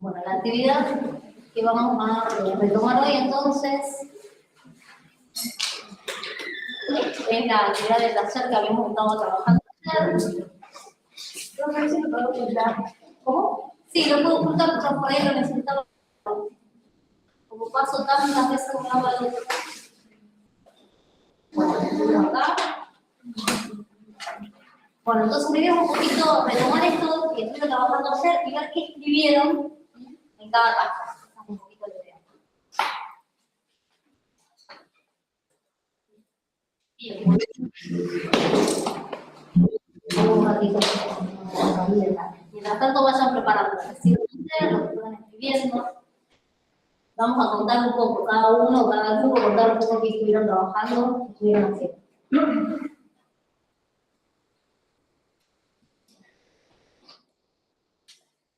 Bueno, la actividad que vamos a retomar hoy entonces es la actividad de taller que habíamos estado trabajando ayer. ¿Cómo? Sí, lo puedo ocultar, pero por ahí lo necesitaba. Como paso tantas veces con agua de otro. Bueno, acá. Bueno, entonces me dio un poquito retomar esto que estuve trabajando ayer y ver qué escribieron en cada caja. Un poquito de idea. Bien. Un ratito. Mientras tanto vayan preparando. Si lo que están escribiendo. Vamos a contar un poco, cada uno, cada grupo, contar un poco qué estuvieron trabajando, qué estuvieron haciendo.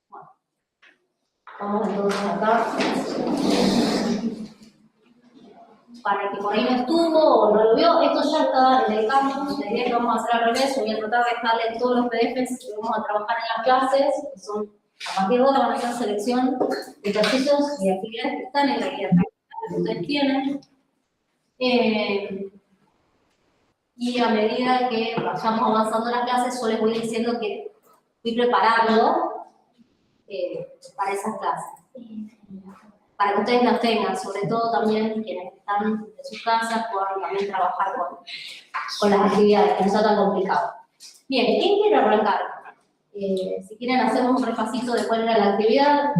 Bueno, vamos entonces acá. Para que por ahí no estuvo o no lo vio, esto ya está en el campus. La idea es que vamos a hacer al revés. Voy a tratar de dejarle todos los PDFs que vamos a trabajar en las clases, que son, a partir de ahora van a hacer selección de ejercicios y actividades que están en la guía que ustedes tienen. Y a medida que vayamos avanzando en las clases, yo les voy diciendo que fui preparando para esas clases. Para que ustedes las tengan, sobre todo también quienes están en sus casas, puedan también trabajar con las actividades, que no sea tan complicado. Bien, ¿quién quiere arrancar? Si quieren hacer un repasito de cuál era la actividad.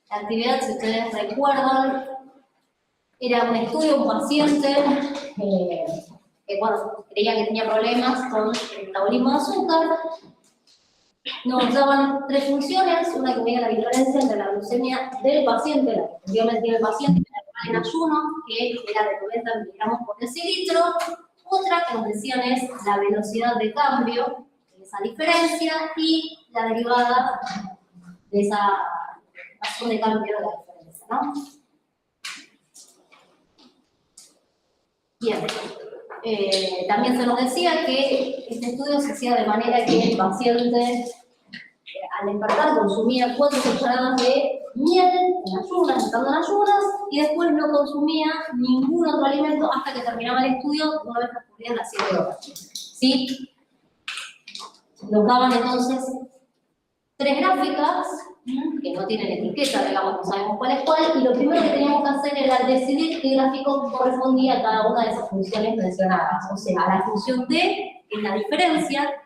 La actividad, si ustedes recuerdan, era un estudio, un paciente que bueno, creía que tenía problemas con el metabolismo de azúcar. Nos daban tres funciones, una que medía la diferencia entre la glucemia del paciente, la que efectivamente tiene el paciente, en ayuno, que era de 90 miligramos por decilitro. Otra que nos decían es la velocidad de cambio, esa diferencia, y la derivada de esa razón de cambio de la diferencia, ¿no? Bien. También se nos decía que este estudio se hacía de manera que el paciente al despertar consumía 4 cucharadas de miel en ayunas, estando en ayunas, y después no consumía ningún otro alimento hasta que terminaba el estudio una vez transcurridas las 7 horas. ¿Sí? Nos daban entonces 3 gráficas que no tienen etiqueta, digamos, no sabemos cuál es cuál, y lo primero que teníamos que hacer era decidir qué gráfico correspondía a cada una de esas funciones mencionadas. O sea, a la función D, que es la diferencia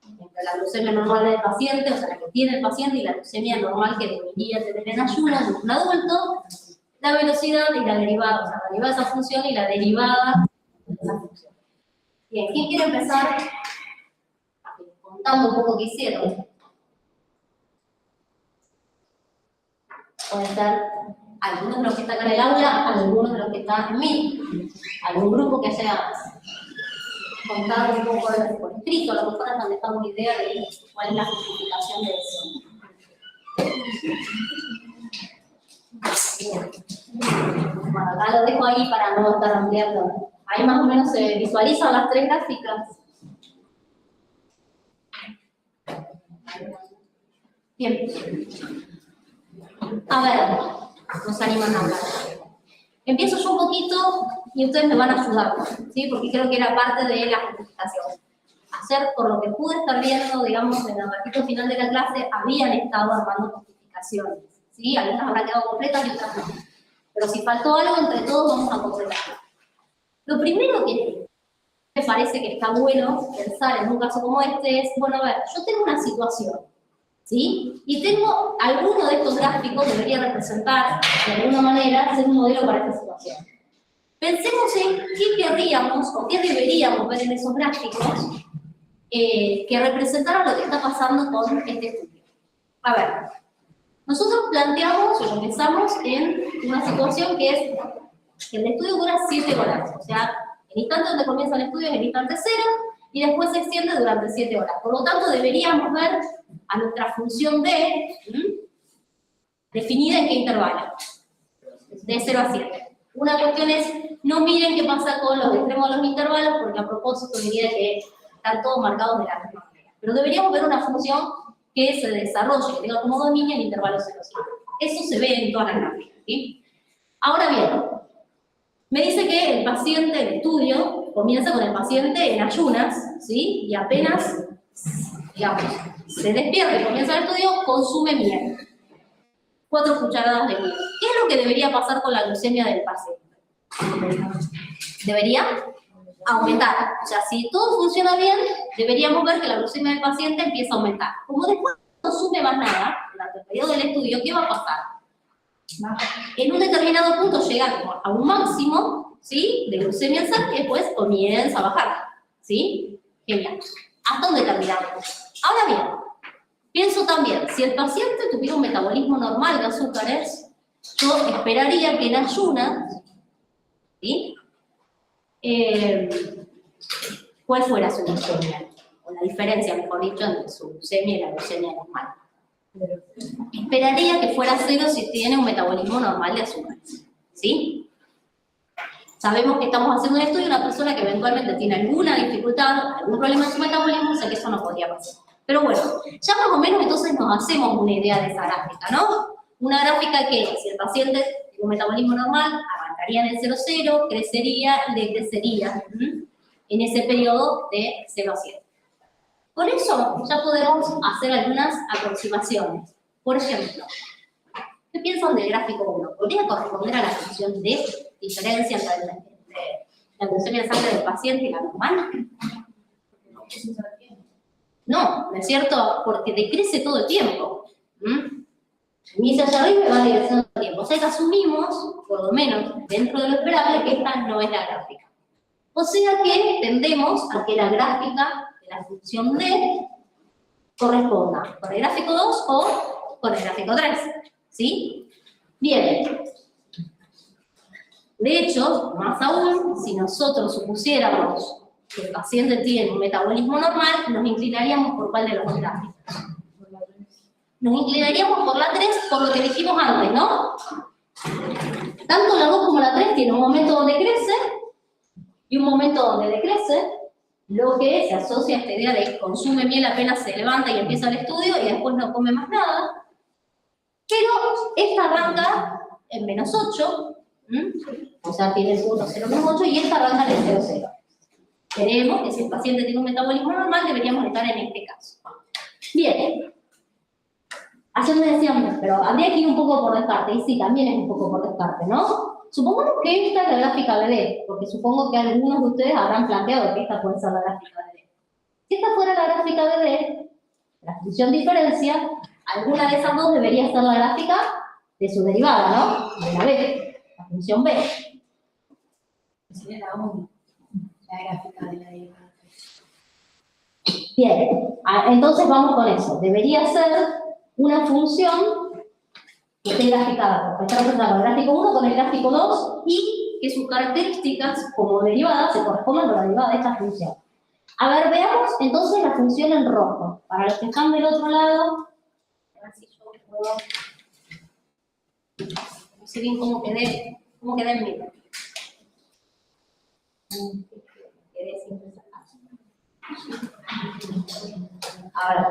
entre la glucemia normal del paciente, o sea, la que tiene el paciente, y la glucemia normal que debería tener en ayunas de un adulto, la velocidad y la derivada, o sea, la derivada de esa función y la derivada de esa función. Bien, ¿quién quiere empezar contando un poco qué hicieron? Pueden ser algunos de los que están en el aula, algunos de los que están en mí, algún grupo que haya contado un poco por escrito, a lo mejor han dejado una idea de cuál es la justificación de eso. Bien. Bueno, acá lo dejo ahí para no estar ampliando. Ahí más o menos se visualizan las 3 gráficas. Bien. A ver, nos animan a hablar. Empiezo yo un poquito y ustedes me van a ayudar, ¿sí? Porque creo que era parte de la justificación. Hacer, por lo que pude estar viendo, digamos, en el ratito final de la clase, habían estado armando justificaciones, ¿sí? Algunas habrán quedado completas y otras no. Pero si faltó algo, entre todos vamos a completarlo. Lo primero que me parece que está bueno pensar en un caso como este es, bueno, a ver, yo tengo una situación, ¿sí? Y tengo alguno de estos gráficos, debería representar de alguna manera, ser un modelo para esta situación. Pensemos en qué querríamos o qué deberíamos ver en esos gráficos que representaran lo que está pasando con este estudio. A ver, nosotros planteamos o empezamos en una situación que es que el estudio dura 7 horas, o sea, el instante donde comienza el estudio es el instante 0, y después se extiende durante 7 horas. Por lo tanto, deberíamos ver a nuestra función D definida en qué intervalo. De 0 a 7. Una cuestión es, no miren qué pasa con los extremos de los intervalos, porque a propósito diría que están todos marcados de la misma manera. Pero deberíamos ver una función que se desarrolle, que tenga como dominio en intervalos 0 a 7. Eso se ve en todas las gráficas, ¿sí? Ahora bien, me dice que el paciente, el estudio, comienza con el paciente en ayunas, ¿sí? Y apenas, digamos, se despierta y comienza el estudio, consume miel. 4 cucharadas de miel. ¿Qué es lo que debería pasar con la glucemia del paciente? Debería aumentar. O sea, si todo funciona bien, deberíamos ver que la glucemia del paciente empieza a aumentar. Como después no consume más nada, durante el periodo del estudio, ¿qué va a pasar? En un determinado punto llega como a un máximo, ¿sí?, de glucemia en sangre y después comienza a bajar, ¿sí? Genial. Hasta un determinado punto. Ahora bien, pienso también, si el paciente tuviera un metabolismo normal de azúcares, yo esperaría que en ayunas, ¿sí?, ¿cuál fuera su glucemia? O la diferencia, mejor dicho, entre su glucemia y la glucemia normal. Esperaría que fuera 0 si tiene un metabolismo normal de azúcares, ¿sí? Sabemos que estamos haciendo un estudio de una persona que eventualmente tiene alguna dificultad, algún problema en su metabolismo, o sea que eso no podría pasar. Pero bueno, ya más o menos entonces nos hacemos una idea de esa gráfica, ¿no? Una gráfica que, si el paciente tiene un metabolismo normal, arrancaría en el 0,0, crecería y decrecería en ese periodo de 0 a 7. Con eso ya podemos hacer algunas aproximaciones. Por ejemplo, ¿qué piensan del gráfico 1? ¿Podría corresponder a la función de diferencia entre la glucemia en sangre del paciente y la normal? No, ¿no es cierto? Porque decrece todo el tiempo. Inicia hacia arriba y va decreciendo todo el tiempo. O sea que asumimos, por lo menos dentro de lo esperable, que esta no es la gráfica. O sea que tendemos a que la gráfica de la función D corresponda con el gráfico 2 o con el gráfico 3. ¿Sí? Bien. De hecho, más aún, si nosotros supusiéramos que el paciente tiene un metabolismo normal, nos inclinaríamos por cuál de los dos gráficos. Nos inclinaríamos por la 3 por lo que dijimos antes, ¿no? Tanto la 2 como la 3 tienen un momento donde crece y un momento donde decrece, lo que se asocia a esta idea de que consume miel apenas se levanta y empieza el estudio y después no come más nada. Pero esta arranca en menos 8, o sea, tiene el punto 0 menos 8 y esta arranca en el 0,0. Queremos que si el paciente tiene un metabolismo normal, deberíamos estar en este caso. Bien. Ayer me decían, pero habría que ir un poco por descarte, y sí, también es un poco por descarte, ¿no? Supongamos que esta es la gráfica de D, porque supongo que algunos de ustedes habrán planteado que esta puede ser la gráfica de D. Si esta fuera la gráfica de D, la función diferencia, alguna de esas dos debería ser la gráfica de su derivada, ¿no? De la B, la función B. Sería la 1, la gráfica de la derivada. Bien, entonces vamos con eso. Debería ser una función que esté graficada, está representada con el gráfico 1, con el gráfico 2, y que sus características como derivada se correspondan con la derivada de esta función. A ver, veamos entonces la función en rojo. Para los que están del otro lado, a ver si yo puedo... No sé bien cómo quedé en medio. Quedé sin a ver,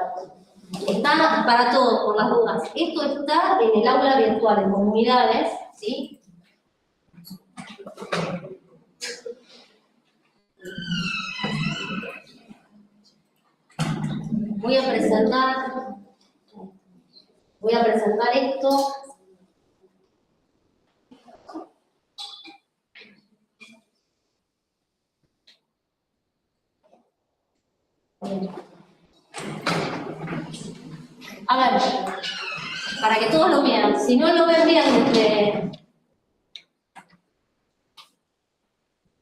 está para todos, por las dudas. Esto está en el aula virtual, en comunidades, ¿sí? Voy a presentar esto. A ver, para que todos lo vean. Si no lo ven bien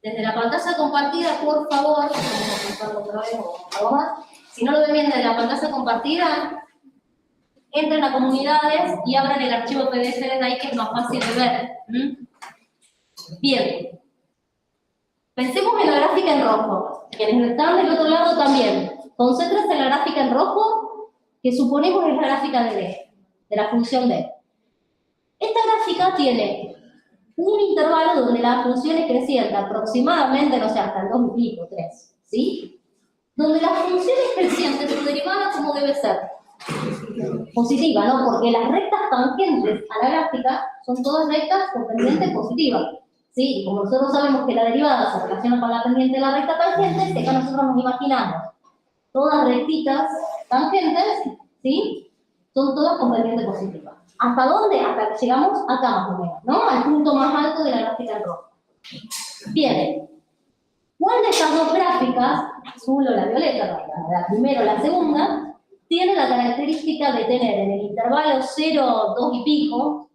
desde la pantalla compartida, por favor, vamos a pasarlo otra vez o algo más. Si no lo ven bien desde la pantalla compartida, entren a comunidades y abran el archivo PDF desde ahí, que es más fácil de ver. Bien. Pensemos en la gráfica en rojo. Quienes están del otro lado también. Concéntrense en la gráfica en rojo, que suponemos es la gráfica de D, de la función D. Esta gráfica tiene un intervalo donde la función es creciente, aproximadamente, no sé, hasta el 2 y pico, 3, ¿sí? Donde la función es creciente, su derivada, ¿cómo debe ser? Positiva, ¿no? Porque las rectas tangentes a la gráfica son todas rectas con pendiente positiva. ¿Sí? Y como nosotros sabemos que la derivada se relaciona con la pendiente de la recta tangente, es que nosotros nos imaginamos todas rectitas tangentes, ¿sí? Son todas con pendiente positiva. ¿Hasta dónde? Hasta que llegamos acá más o menos, ¿no? Al punto más alto de la gráfica en rojo. Bien. ¿Cuál de estas dos gráficas, azul o la violeta, la primera o la segunda, tiene la característica de tener en el intervalo 0, 2 y pico,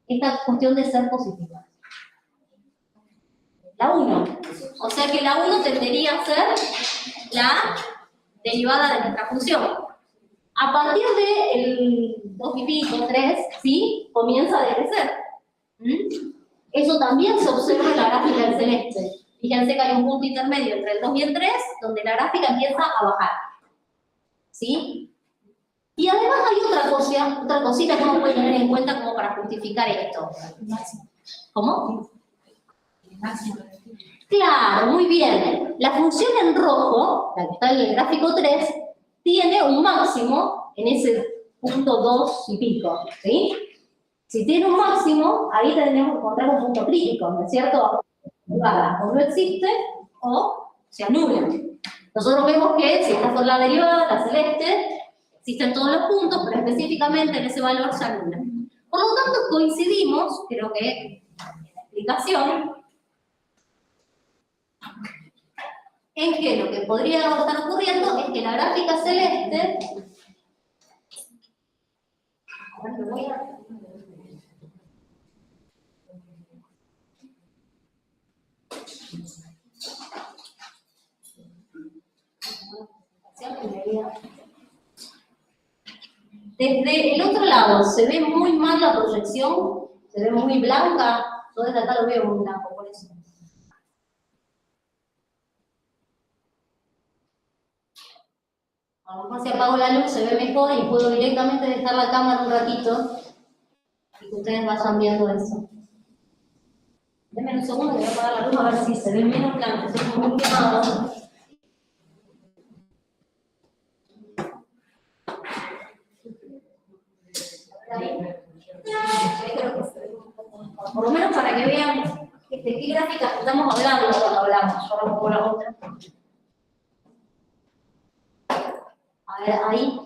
esta cuestión de ser positiva? La 1. O sea que la 1 tendería a ser la derivada de nuestra función. A partir del 2 y pico, 3, ¿sí? Comienza a decrecer. Eso también se observa en la gráfica del celeste. Fíjense que hay un punto intermedio entre el 2 y el 3, donde la gráfica empieza a bajar. ¿Sí? Y además hay otra cosita que uno puede tener en cuenta como para justificar esto. ¿Cómo? Claro, muy bien. La función en rojo, la que está en el gráfico 3, tiene un máximo en ese punto 2 y pico, ¿sí? Si tiene un máximo, ahí tendríamos que encontrar un punto crítico, ¿no es cierto? O no existe o se anula. Nosotros vemos que si esta fue la derivada, la celeste, existen todos los puntos, pero específicamente en ese valor se anula. Por lo tanto, coincidimos, creo que en la explicación, en que lo que podría estar ocurriendo es que la gráfica celeste, a ver, me voy a... Desde el otro lado se ve muy mal la proyección, se ve muy blanca, yo desde acá lo veo muy blanco, por eso. A lo mejor si apago la luz se ve mejor y puedo directamente dejar la cámara un ratito y que ustedes vayan viendo eso. Denme un segundo que voy a apagar la luz a ver si se ve menos blanco, se ve muy quemado. Por lo menos para que vean de qué gráficas estamos hablando cuando hablamos. Yo ahora pongo la otra. A ver, ahí.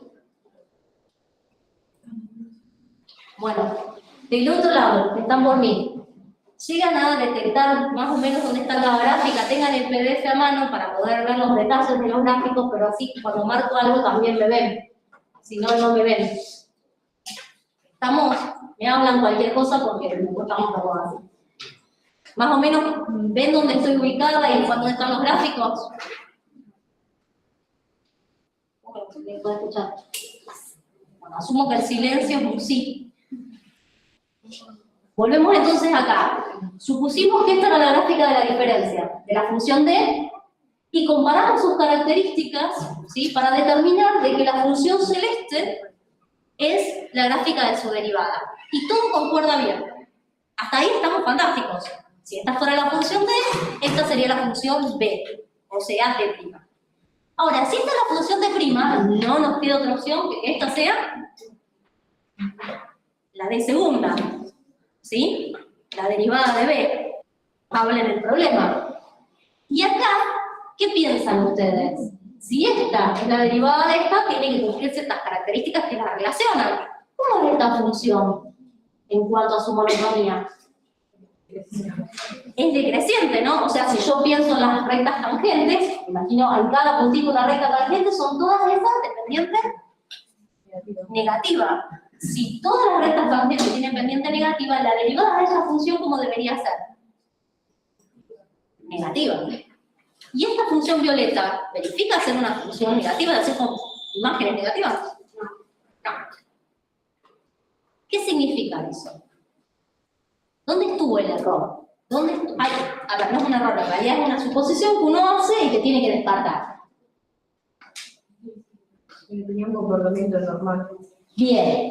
Bueno, del otro lado, que están por mí, llegan a detectar más o menos dónde está la gráfica, tengan el PDF a mano para poder ver los detalles de los gráficos, pero así cuando marco algo también me ven. Si no, no me ven. Estamos, me hablan cualquier cosa porque no estamos así. Más o menos ven dónde estoy ubicada y cuándo están los gráficos. ¿Me puede escuchar? Bueno, asumo que el silencio es un sí. Volvemos entonces acá. Supusimos que esta era la gráfica de la diferencia, de la función D, y comparamos sus características, ¿sí? Para determinar de que la función celeste es la gráfica de su derivada. Y todo concuerda bien. Hasta ahí estamos fantásticos. Si esta fuera la función D, esta sería la función B, o sea, D'. Ahora, si esta es la función D', no nos queda otra opción que esta sea la D segunda, ¿sí? La derivada de B. Hablen el problema. Y acá, ¿qué piensan ustedes? Si esta es la derivada de esta, tiene que cumplir ciertas características que la relacionan. ¿Cómo es esta función en cuanto a su monotonía? Es decreciente, ¿no? O sea, si yo pienso en las rectas tangentes, imagino en cada puntito una recta tangente, son todas esas de pendiente negativa. Si todas las rectas tangentes tienen pendiente negativa, la derivada de esa función, ¿cómo debería ser? Negativa. ¿Y esta función violeta verifica ser una función negativa, de hacer con imágenes negativas? No. ¿Qué significa eso? ¿Dónde estuvo el error? ¿Dónde hay? A ver, no es un error, en realidad es una suposición que uno hace y que tiene que descartar. Tenía un comportamiento normal. Bien.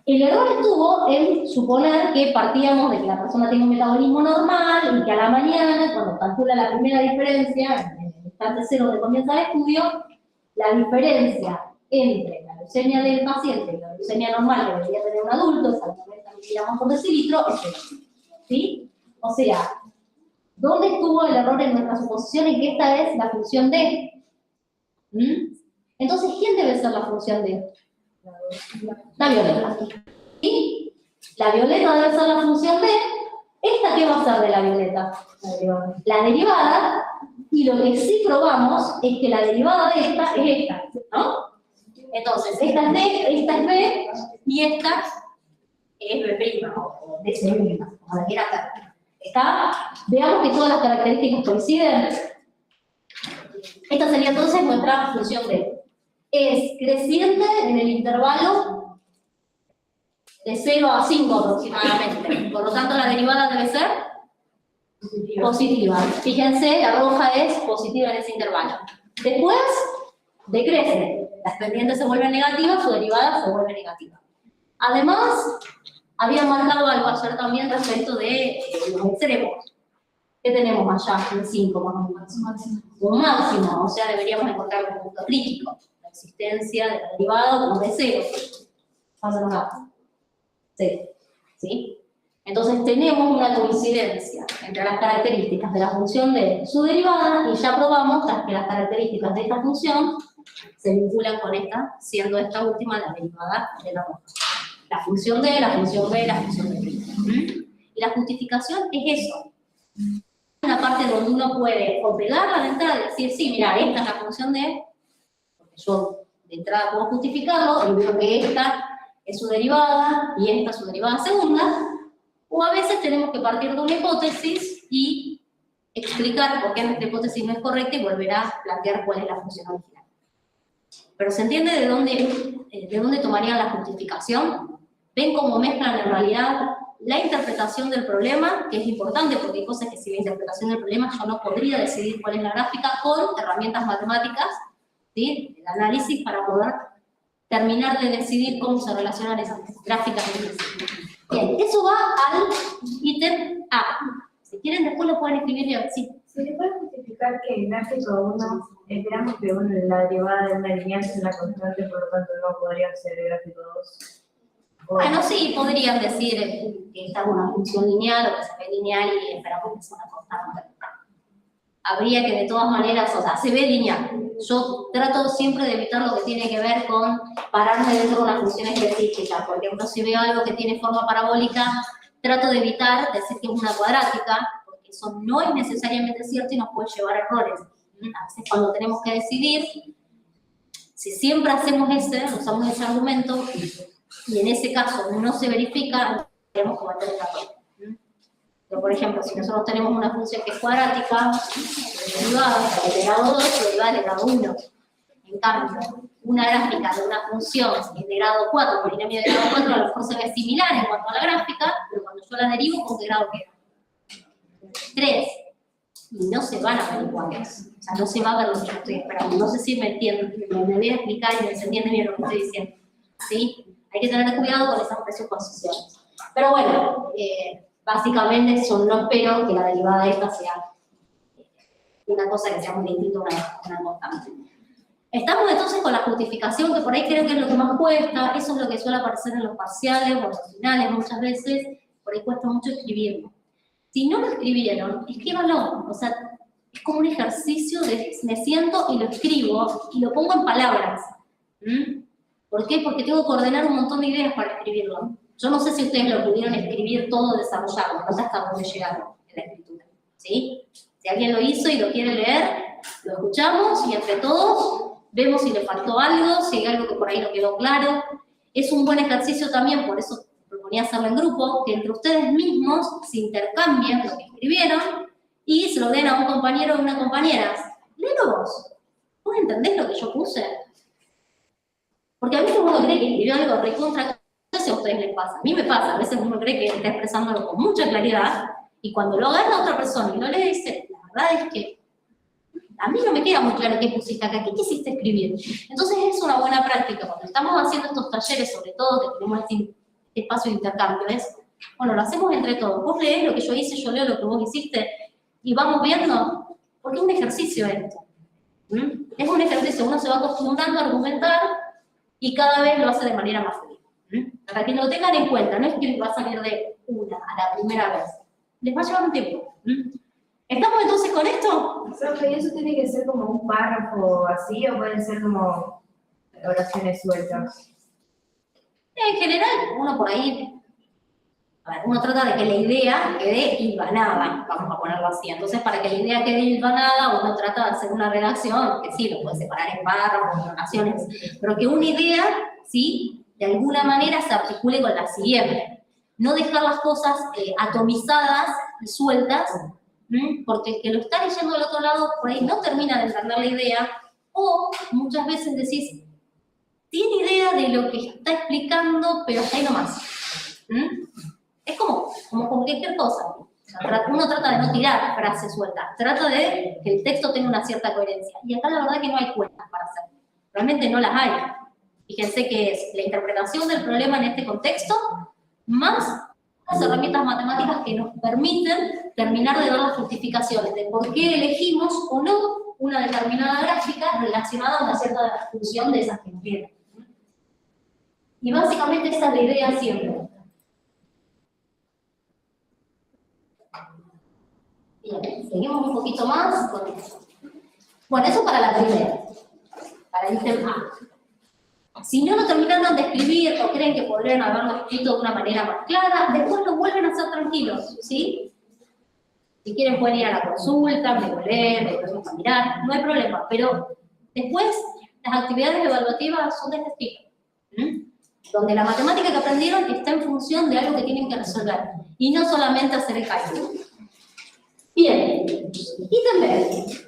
El error estuvo en suponer que partíamos de que la persona tiene un metabolismo normal y que a la mañana, cuando calcula la primera diferencia, en el instante cero donde comienza el estudio, la diferencia entre la leucemia del paciente y la leucemia normal que debería tener un adulto, es al 90 miligramos por decilitro, es cero. ¿Sí? O sea, ¿dónde estuvo el error en nuestra suposición en que esta es la función D? Entonces, ¿quién debe ser la función D? La violeta. ¿Sí? La violeta debe ser la función D. ¿Esta qué va a ser de la violeta? La derivada. Y lo que sí probamos es que la derivada de esta es esta, ¿no? Entonces, esta es D, esta es B, y esta es B' o DC', como la quiera hacer. ¿Está? Veamos que todas las características coinciden. Esta sería entonces nuestra función D. Es creciente en el intervalo de 0 a 5 aproximadamente. Por lo tanto, la derivada debe ser positiva. Fíjense, la roja es positiva en ese intervalo. Después, decrece. Las pendientes se vuelven negativas, su derivada se vuelve negativa. Además, había marcado algo ayer también respecto de los extremos. ¿Qué tenemos allá en 5 más o menos? Un máximo, o sea, deberíamos encontrar un punto crítico. La existencia de la derivada como de 0. Pásanos acá. 0. ¿Sí? Entonces tenemos una coincidencia entre las características de la función de su derivada y ya probamos que las características de esta función se vinculan con esta, siendo esta última la derivada de la roja. La función D, la función B, la función D'. Y la justificación es eso. Una parte donde uno puede o pegarla de entrada y decir, sí, mira, esta es la función D, porque yo de entrada puedo justificarlo y veo que esta es su derivada y esta es su derivada segunda, o a veces tenemos que partir de una hipótesis y explicar por qué nuestra hipótesis no es correcta y volver a plantear cuál es la función original. Pero ¿se entiende de dónde tomarían la justificación? ¿Ven cómo mezclan en realidad la interpretación del problema, que es importante porque hay cosas que sin la interpretación del problema yo no podría decidir cuál es la gráfica, con herramientas matemáticas, ¿sí? El análisis para poder terminar de decidir cómo se relacionan esas gráficas? Bien, eso va al ítem A. Si quieren después lo pueden escribir bien, sí. ¿Se le puede justificar que en gráfico 1 esperamos que la derivada de una lineal sea una constante, por lo tanto no podría ser el gráfico 2? Bueno, sí, podrían decir que está una función lineal o que se ve lineal y esperamos que sea una constante. Habría que de todas maneras, o sea, se ve lineal. Yo trato siempre de evitar lo que tiene que ver con pararme dentro de una función específica. Por ejemplo, si veo algo que tiene forma parabólica, trato de evitar decir que es una cuadrática, porque eso no es necesariamente cierto y nos puede llevar a errores. A veces cuando tenemos que decidir, si siempre usamos ese argumento, y en ese caso no se verifica, tenemos que cometer un error. Pero, por ejemplo, si nosotros tenemos una función que es cuadrática, derivada de grado 2, derivada de grado 1. En cambio, una gráfica de una función de grado 4, polinomio de grado 4, a lo mejor se ve similar en cuanto a la gráfica, pero cuando yo la derivo, ¿con qué grado queda? 3. Y no se van a ver iguales. O sea, no se va a ver lo que yo estoy esperando. No sé si me entienden, me voy a explicar y se entiende bien lo que estoy diciendo. ¿Sí? Hay que tener cuidado con esas presuposiciones. Pero bueno, básicamente yo no espero que la derivada de esta sea una cosa que sea muy distinta a una constante. Estamos entonces con la justificación, que por ahí creo que es lo que más cuesta, eso es lo que suele aparecer en los parciales o los finales muchas veces, por ahí cuesta mucho escribirlo. Si no lo escribieron, escríbanlo, o sea, es como un ejercicio de me siento y lo escribo y lo pongo en palabras. ¿Por qué? Porque tengo que ordenar un montón de ideas para escribirlo. Yo no sé si ustedes lo pudieron escribir todo, desarrollarlo, no sé hasta dónde llegaron en la escritura, ¿sí? Si alguien lo hizo y lo quiere leer, lo escuchamos y entre todos vemos si le faltó algo, si hay algo que por ahí no quedó claro. Es un buen ejercicio también, por eso proponía hacerlo en grupo, que entre ustedes mismos se intercambien lo que escribieron y se lo den a un compañero o una compañera. Léelo vos. ¿Vos entendés lo que yo puse? Porque a veces uno cree que escribió algo recontra. No sé si a ustedes les pasa. A mí me pasa. A veces uno cree que está expresándolo con mucha claridad Y cuando lo agarra otra persona y no le dice, la verdad es que a mí no me queda muy claro qué pusiste acá, qué quisiste escribir. Entonces es una buena práctica. Cuando estamos haciendo estos talleres, sobre todo que tenemos este espacio de intercambio, es, bueno, lo hacemos entre todos. Vos lees lo que yo hice, yo leo lo que vos hiciste, y vamos viendo, porque es un ejercicio esto. Es un ejercicio, uno se va acostumbrando a argumentar y cada vez lo hace de manera más fluida. Para que lo tengan en cuenta, no es que va a salir de una a la primera vez. Les va a llevar un tiempo. ¿Estamos entonces con esto? Profe, ¿y eso tiene que ser como un párrafo así o pueden ser como oraciones sueltas? En general, uno por ahí, a ver, uno trata de que la idea quede hilvanada, vamos a ponerlo así. Entonces, para que la idea quede hilvanada, uno trata de hacer una redacción, que sí, lo puede separar en párrafos, en oraciones, pero que una idea, sí, de alguna manera se articule con la siguiente. No dejar las cosas atomizadas y sueltas, porque el que lo está leyendo del otro lado, por ahí no termina de entender la idea, o muchas veces decís, tiene idea de lo que está explicando, pero hasta ahí nomás. Es como cualquier cosa. O sea, uno trata de no tirar frases sueltas, trata de que el texto tenga una cierta coherencia. Y acá la verdad que no hay cuentas para hacer. Realmente no las hay. Fíjense que es la interpretación del problema en este contexto, más las herramientas matemáticas que nos permiten terminar de dar las justificaciones de por qué elegimos o no una determinada gráfica relacionada a una cierta función de esas que nos vienen. Y básicamente esa es la idea siempre. Bien, seguimos un poquito más con eso. Bueno, eso para la primera, para el ítem A. Si no lo terminaron de escribir o creen que podrían haberlo escrito de una manera más clara, después lo vuelven a hacer tranquilos, ¿sí? Si quieren pueden ir a la consulta, me leen, me podemos mirar, no hay problema, pero después las actividades evaluativas son de este estilo, donde la matemática que aprendieron está en función de algo que tienen que resolver, y no solamente hacer el cálculo. Bien, ítem B.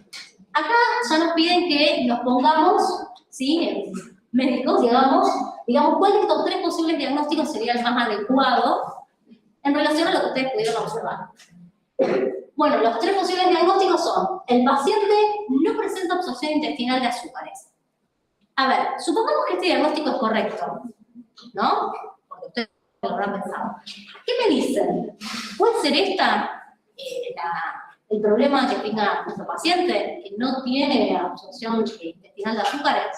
Acá ya nos piden que nos pongamos, ¿sí?, médicos, digamos, cuál de estos tres posibles diagnósticos sería el más adecuado en relación a lo que ustedes pudieron observar. Bueno, los tres posibles diagnósticos son, el paciente no presenta absorción intestinal de azúcares. A ver, supongamos que este diagnóstico es correcto, ¿no? Porque ustedes lo habrán pensado. ¿Qué me dicen? ¿Puede ser el problema que tenga nuestro paciente, que no tiene absorción intestinal de azúcares?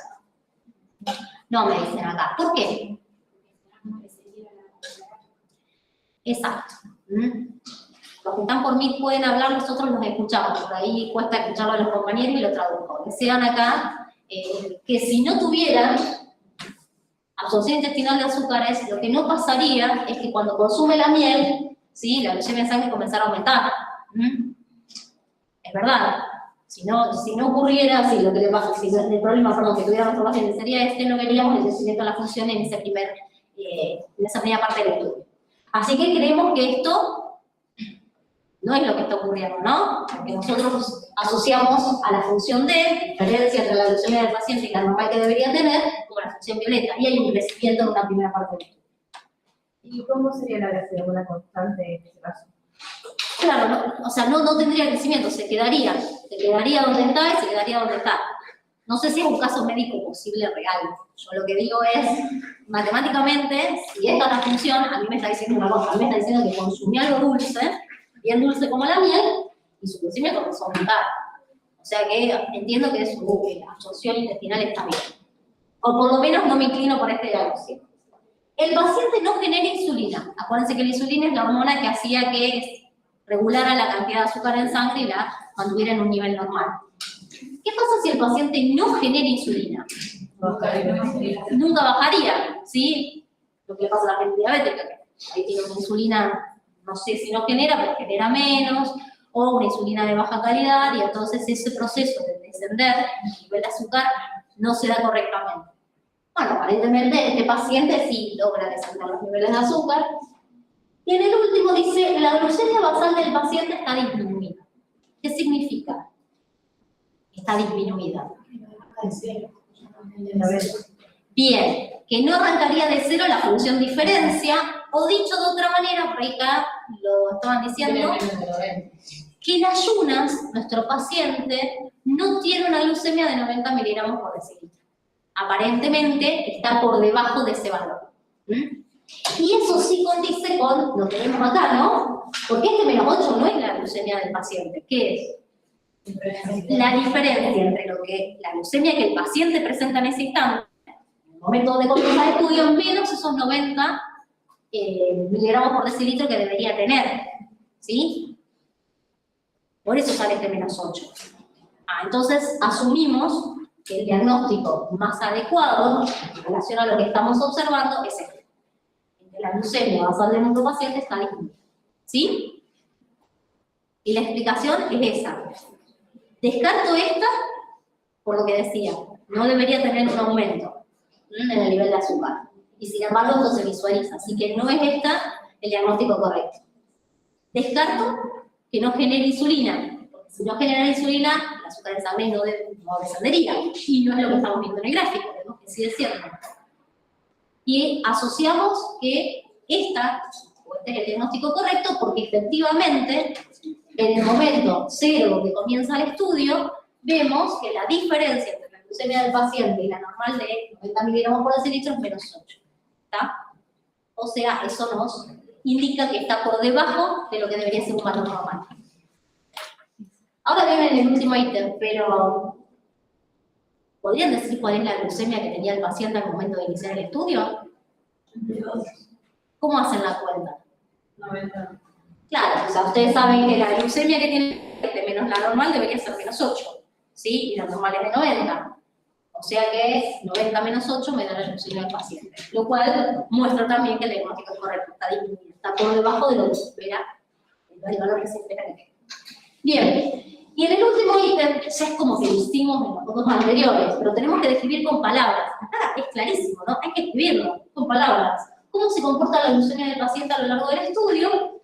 No me dicen acá. ¿Por qué? Exacto. Los que están por mí pueden hablar, nosotros los escuchamos. Por ahí cuesta escucharlo a los compañeros y lo traduzco. Decían acá que si no tuvieran absorción intestinal de azúcares, lo que no pasaría es que cuando consume la miel, ¿sí?, la glicemia en sangre comenzara a aumentar. Es verdad. Si no ocurriera, si lo que le pasa, si el problema, que tuviera nuestro paciente sería no veríamos el crecimiento de la función en esa primera parte del estudio. Así que creemos que esto no es lo que está ocurriendo, ¿no? Porque nosotros asociamos a la función D, la diferencia entre la glucemia del paciente y la normal que debería tener, como la función violeta, y hay un crecimiento en una primera parte del estudio. ¿Y cómo sería la gracia de una constante en este caso? Claro, no, o sea, no tendría crecimiento, se quedaría donde está y se quedaría donde está. No sé si es un caso médico posible real. Yo lo que digo es, matemáticamente, si esta es la función, a mí me está diciendo una cosa, a mí me está diciendo que consumí algo dulce, bien dulce como la miel, y su crecimiento comenzó a aumentar. O sea que entiendo que la absorción intestinal está bien. O por lo menos no me inclino por este diagnóstico. El paciente no genera insulina. Acuérdense que la insulina es la hormona que hacía que regulara la cantidad de azúcar en sangre y la mantuviera en un nivel normal. ¿Qué pasa si el paciente no genera insulina? Nunca bajaría, ¿sí? Lo que le pasa a la gente diabética, ahí tiene una insulina, no sé si no genera, pero genera menos, o una insulina de baja calidad, y entonces ese proceso de descender el nivel de azúcar no se da correctamente. Bueno, aparentemente este paciente sí logra descender los niveles de azúcar. Y en el último dice, la glucemia basal del paciente está disminuida. ¿Qué significa? Está disminuida. Bien, que no arrancaría de cero la función diferencia, o dicho de otra manera, por ahí acá lo estaban diciendo, que en ayunas nuestro paciente no tiene una glucemia de 90 miligramos por decilitro. Aparentemente está por debajo de ese valor. Y eso sí condice con lo que vemos acá, ¿no? Porque este menos 8 no es la glucemia del paciente. ¿Qué es? La diferencia entre lo que la glucemia que el paciente presenta en ese instante, en el momento de comenzar el estudio, menos esos 90 miligramos por decilitro que debería tener. ¿Sí? Por eso sale este menos 8. Entonces asumimos que el diagnóstico más adecuado en relación a lo que estamos observando es este. La glucemia basal de nuestro paciente está disminuida. ¿Sí? Y la explicación es esa. Descarto esta por lo que decía. No debería tener un aumento en el nivel de azúcar. Y sin embargo esto se visualiza. Así que no es esta el diagnóstico correcto. Descarto que no genere insulina. Porque si no genera insulina, el azúcar en sangre no descendería. Y no es lo que estamos viendo en el gráfico. Vemos que sí es cierto. Y asociamos que este es el diagnóstico correcto porque efectivamente en el momento cero que comienza el estudio vemos que la diferencia entre la glucemia del paciente y la normal de 90 miligramos por decilitro es menos 8. ¿Está? O sea, eso nos indica que está por debajo de lo que debería ser un valor normal. Ahora viene el último ítem, pero ¿podrían decir cuál es la glucemia que tenía el paciente al momento de iniciar el estudio? ¿Cómo hacen la cuenta? 90. Claro, o sea, ustedes saben que la glucemia que tiene menos la normal debería ser menos 8, ¿sí? Y la normal es de 90. O sea que 90 menos 8 me da la glucemia del paciente. Lo cual muestra también que el diagnóstico es correcto, está disminuido, está por debajo de lo que se espera, el valor que se espera que tenga. Bien. Y en el último ítem, ya es como que lo hicimos en los fotos anteriores, pero tenemos que describir con palabras. Acá es clarísimo, ¿no? Hay que escribirlo con palabras. ¿Cómo se comporta la glucemia del paciente a lo largo del estudio?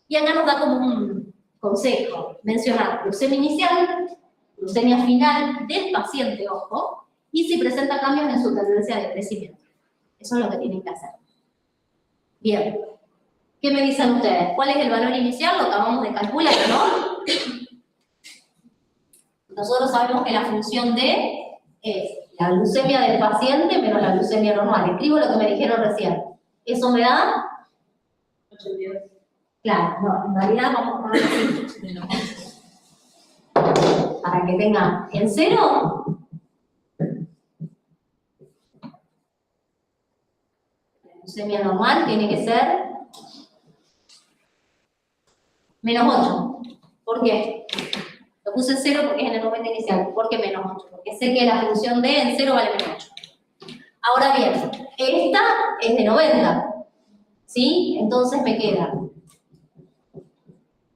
Y acá nos da como un consejo. Mencionar glucemia inicial, glucemia final del paciente, ojo, y si presenta cambios en su tendencia de crecimiento. Eso es lo que tienen que hacer. Bien. ¿Qué me dicen ustedes? ¿Cuál es el valor inicial? Lo acabamos de calcular, ¿no? Nosotros sabemos que la función D es la glucemia del paciente menos la glucemia normal. Escribo lo que me dijeron recién. ¿Eso me da? 82. Claro, no, en realidad vamos a poner así. Para que tenga en cero. La glucemia normal tiene que ser menos 8. ¿Por qué? Lo puse en 0 porque es en el momento inicial. ¿Por qué menos 8? Porque sé que la función D en 0 vale menos 8. Ahora bien, esta es de 90. ¿Sí? Entonces me queda.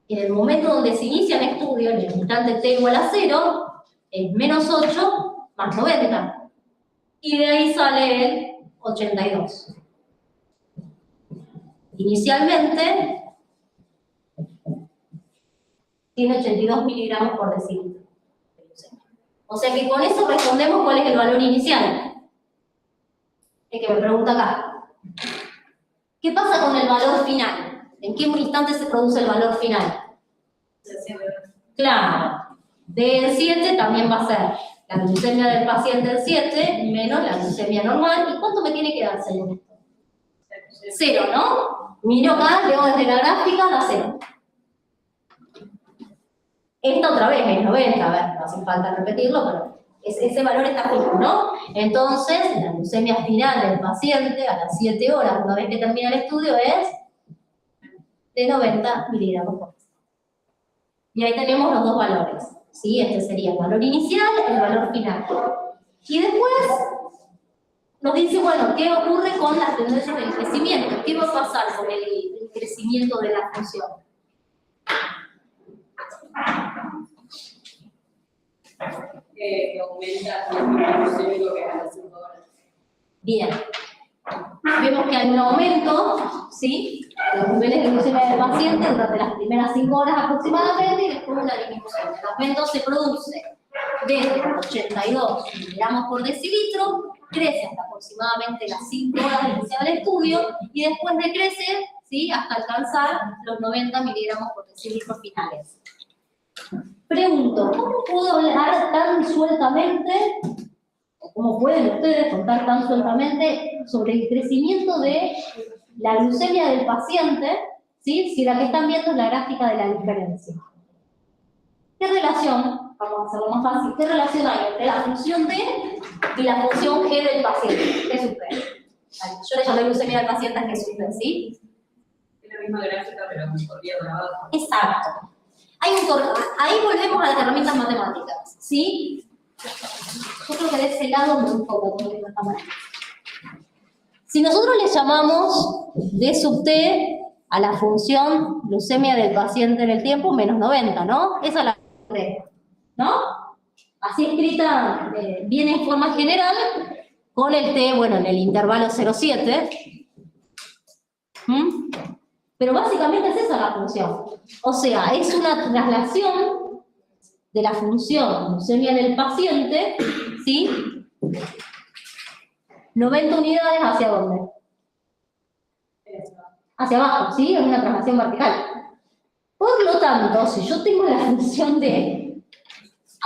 En el momento donde se inicia el estudio, en el instante t igual a 0, es menos 8 más 90. Y de ahí sale el 82. Inicialmente tiene 82 miligramos por decilitro. O sea que con eso respondemos cuál es el valor inicial. El que me pregunta acá. ¿Qué pasa con el valor final? ¿En qué instante se produce el valor final? Claro. Del 7 también va a ser la glucemia del paciente del 7 menos la glucemia normal. ¿Y cuánto me tiene que dar según esto? 0, ¿no? Miro acá, leo desde la gráfica, da 0. Esta otra vez es 90, a ver, no hace falta repetirlo, pero ese valor está fijo, ¿no? Entonces, la glucemia final del paciente a las 7 horas, una vez que termina el estudio, es de 90 miligramos por decilitro. Y ahí tenemos los dos valores, ¿sí? Este sería el valor inicial y el valor final. Y después nos dice, bueno, ¿qué ocurre con las tendencias del crecimiento? ¿Qué va a pasar con el crecimiento de la función? Aumenta el lo que a las 5 horas. Bien. Vemos que hay un aumento, ¿sí? De los niveles de glucemia del paciente durante las primeras 5 horas aproximadamente y después una disminución. El aumento se produce desde 82 miligramos por decilitro crece hasta aproximadamente las 5 horas del inicio del estudio y después decrece, ¿sí?, hasta alcanzar los 90 miligramos por decilitro finales. Pregunto, ¿cómo puedo hablar tan sueltamente, o cómo pueden ustedes contar tan sueltamente sobre el crecimiento de la glucemia del paciente, ¿sí?, si la que están viendo es la gráfica de la diferencia? ¿Qué relación, vamos a hacerlo más fácil, qué relación hay entre la función D y la función G del paciente? G sub P. Yo le llamé glucemia del paciente a G sub P, ¿sí? Es la misma gráfica, pero un corrido para abajo. Exacto. Ahí volvemos a las herramientas matemáticas, ¿sí? Yo creo que de ese lado me enfoco con la cámara. Si nosotros le llamamos D sub T a la función glucemia del paciente en el tiempo, menos 90, ¿no? Esa es la D, ¿no? Así escrita, viene en forma general, con el T, bueno, en el intervalo 0,7. Pero básicamente es esa la función. O sea, es una traslación de la función glucemia del paciente, ¿sí? 90 unidades ¿hacia dónde? Hacia abajo, ¿sí? Es una traslación vertical. Por lo tanto, si yo tengo la función D,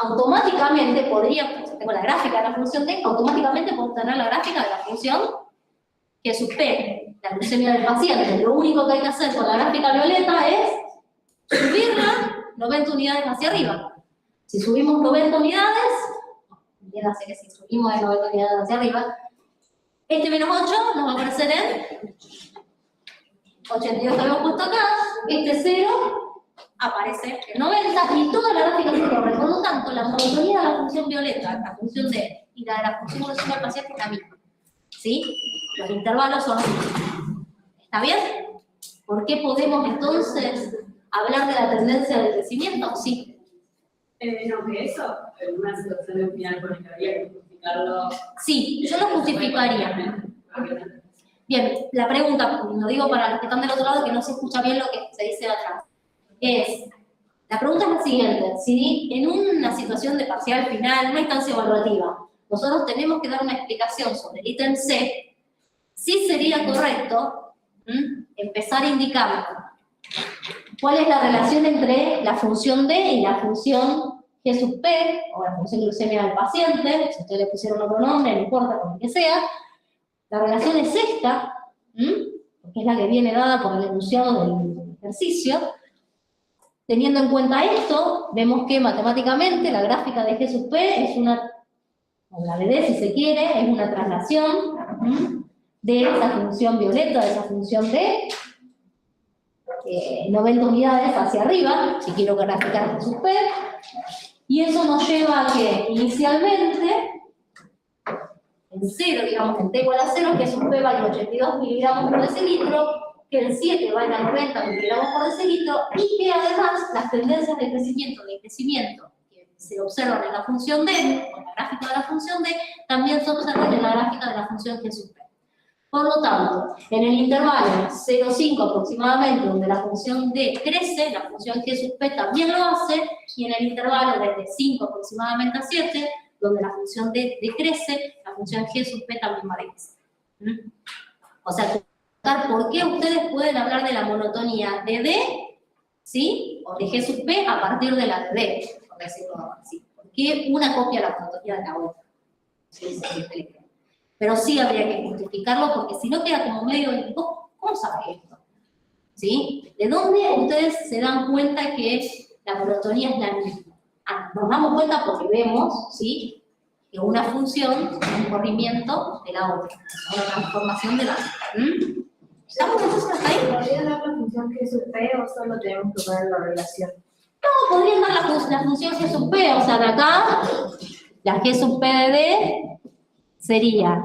automáticamente podría, si tengo la gráfica de la función D, automáticamente puedo tener la gráfica de la función G sub P, la glucemia del paciente. Lo único que hay que hacer con la gráfica violeta es subirla 90 unidades hacia arriba. Si subimos 90 unidades, entiéndase que si subimos de 90 unidades hacia arriba, este menos 8 nos va a aparecer en 82 que habíamos puesto acá, este 0 aparece en 90 y toda la gráfica se corre. Por lo tanto, la monotonía de la función violeta, la función D, y la de la función glucemia del paciente es la misma. ¿Sí? Los intervalos son así. ¿Está bien? ¿Por qué podemos entonces hablar de la tendencia del crecimiento? Sí. No, que eso, en una situación de un final crónica habría que justificarlo. Sí, yo lo justificaría. Bien, la pregunta, lo digo para los que están del otro lado que no se escucha bien lo que se dice de atrás, la pregunta es la siguiente: si en una situación de parcial final, una instancia evaluativa, nosotros tenemos que dar una explicación sobre el ítem C, sí sería correcto empezar indicando cuál es la relación entre la función D y la función G sub P, o la función glucemia del paciente, si ustedes le pusieron otro nombre, no importa, con el que sea. La relación es esta, porque es la que viene dada por el enunciado del ejercicio. Teniendo en cuenta esto, vemos que matemáticamente la gráfica de G sub P es una, o la de D si se quiere, es una traslación de esa función violeta, de esa función D, 90 unidades hacia arriba, si quiero graficar G sub P, y eso nos lleva a que inicialmente, en 0, digamos, en T igual a 0, que sub P vale 82 miligramos por decilitro, que el 7 vale a 90 miligramos por decilitro, y que además las tendencias de crecimiento que se observan en la función D, o en la gráfica de la función D, también se observan en la gráfica de la función G sub P. Por lo tanto, en el intervalo 0,5 aproximadamente, donde la función D crece, la función G sub P también lo hace, y en el intervalo desde 5 aproximadamente a 7, donde la función D decrece, la función G sub P también va a decrecer. O sea, ¿por qué ustedes pueden hablar de la monotonía de D, ¿sí?, o de G sub P a partir de la de D, por decirlo así? ¿Por qué una copia la monotonía de la otra? Sí, pero sí habría que justificarlo, porque si no queda como medio de, ¿cómo sabe esto? ¿Sí? ¿De dónde ustedes se dan cuenta que la monotonía es la misma? Nos damos cuenta porque vemos, ¿sí?, que una función es un corrimiento de la otra, una transformación de la otra. ¿Estamos nosotros hasta ahí? ¿Podría dar la función G sub P o solo tenemos que poner la relación? No, podrían dar la función G sub P, o sea, de acá, la G sub P de D sería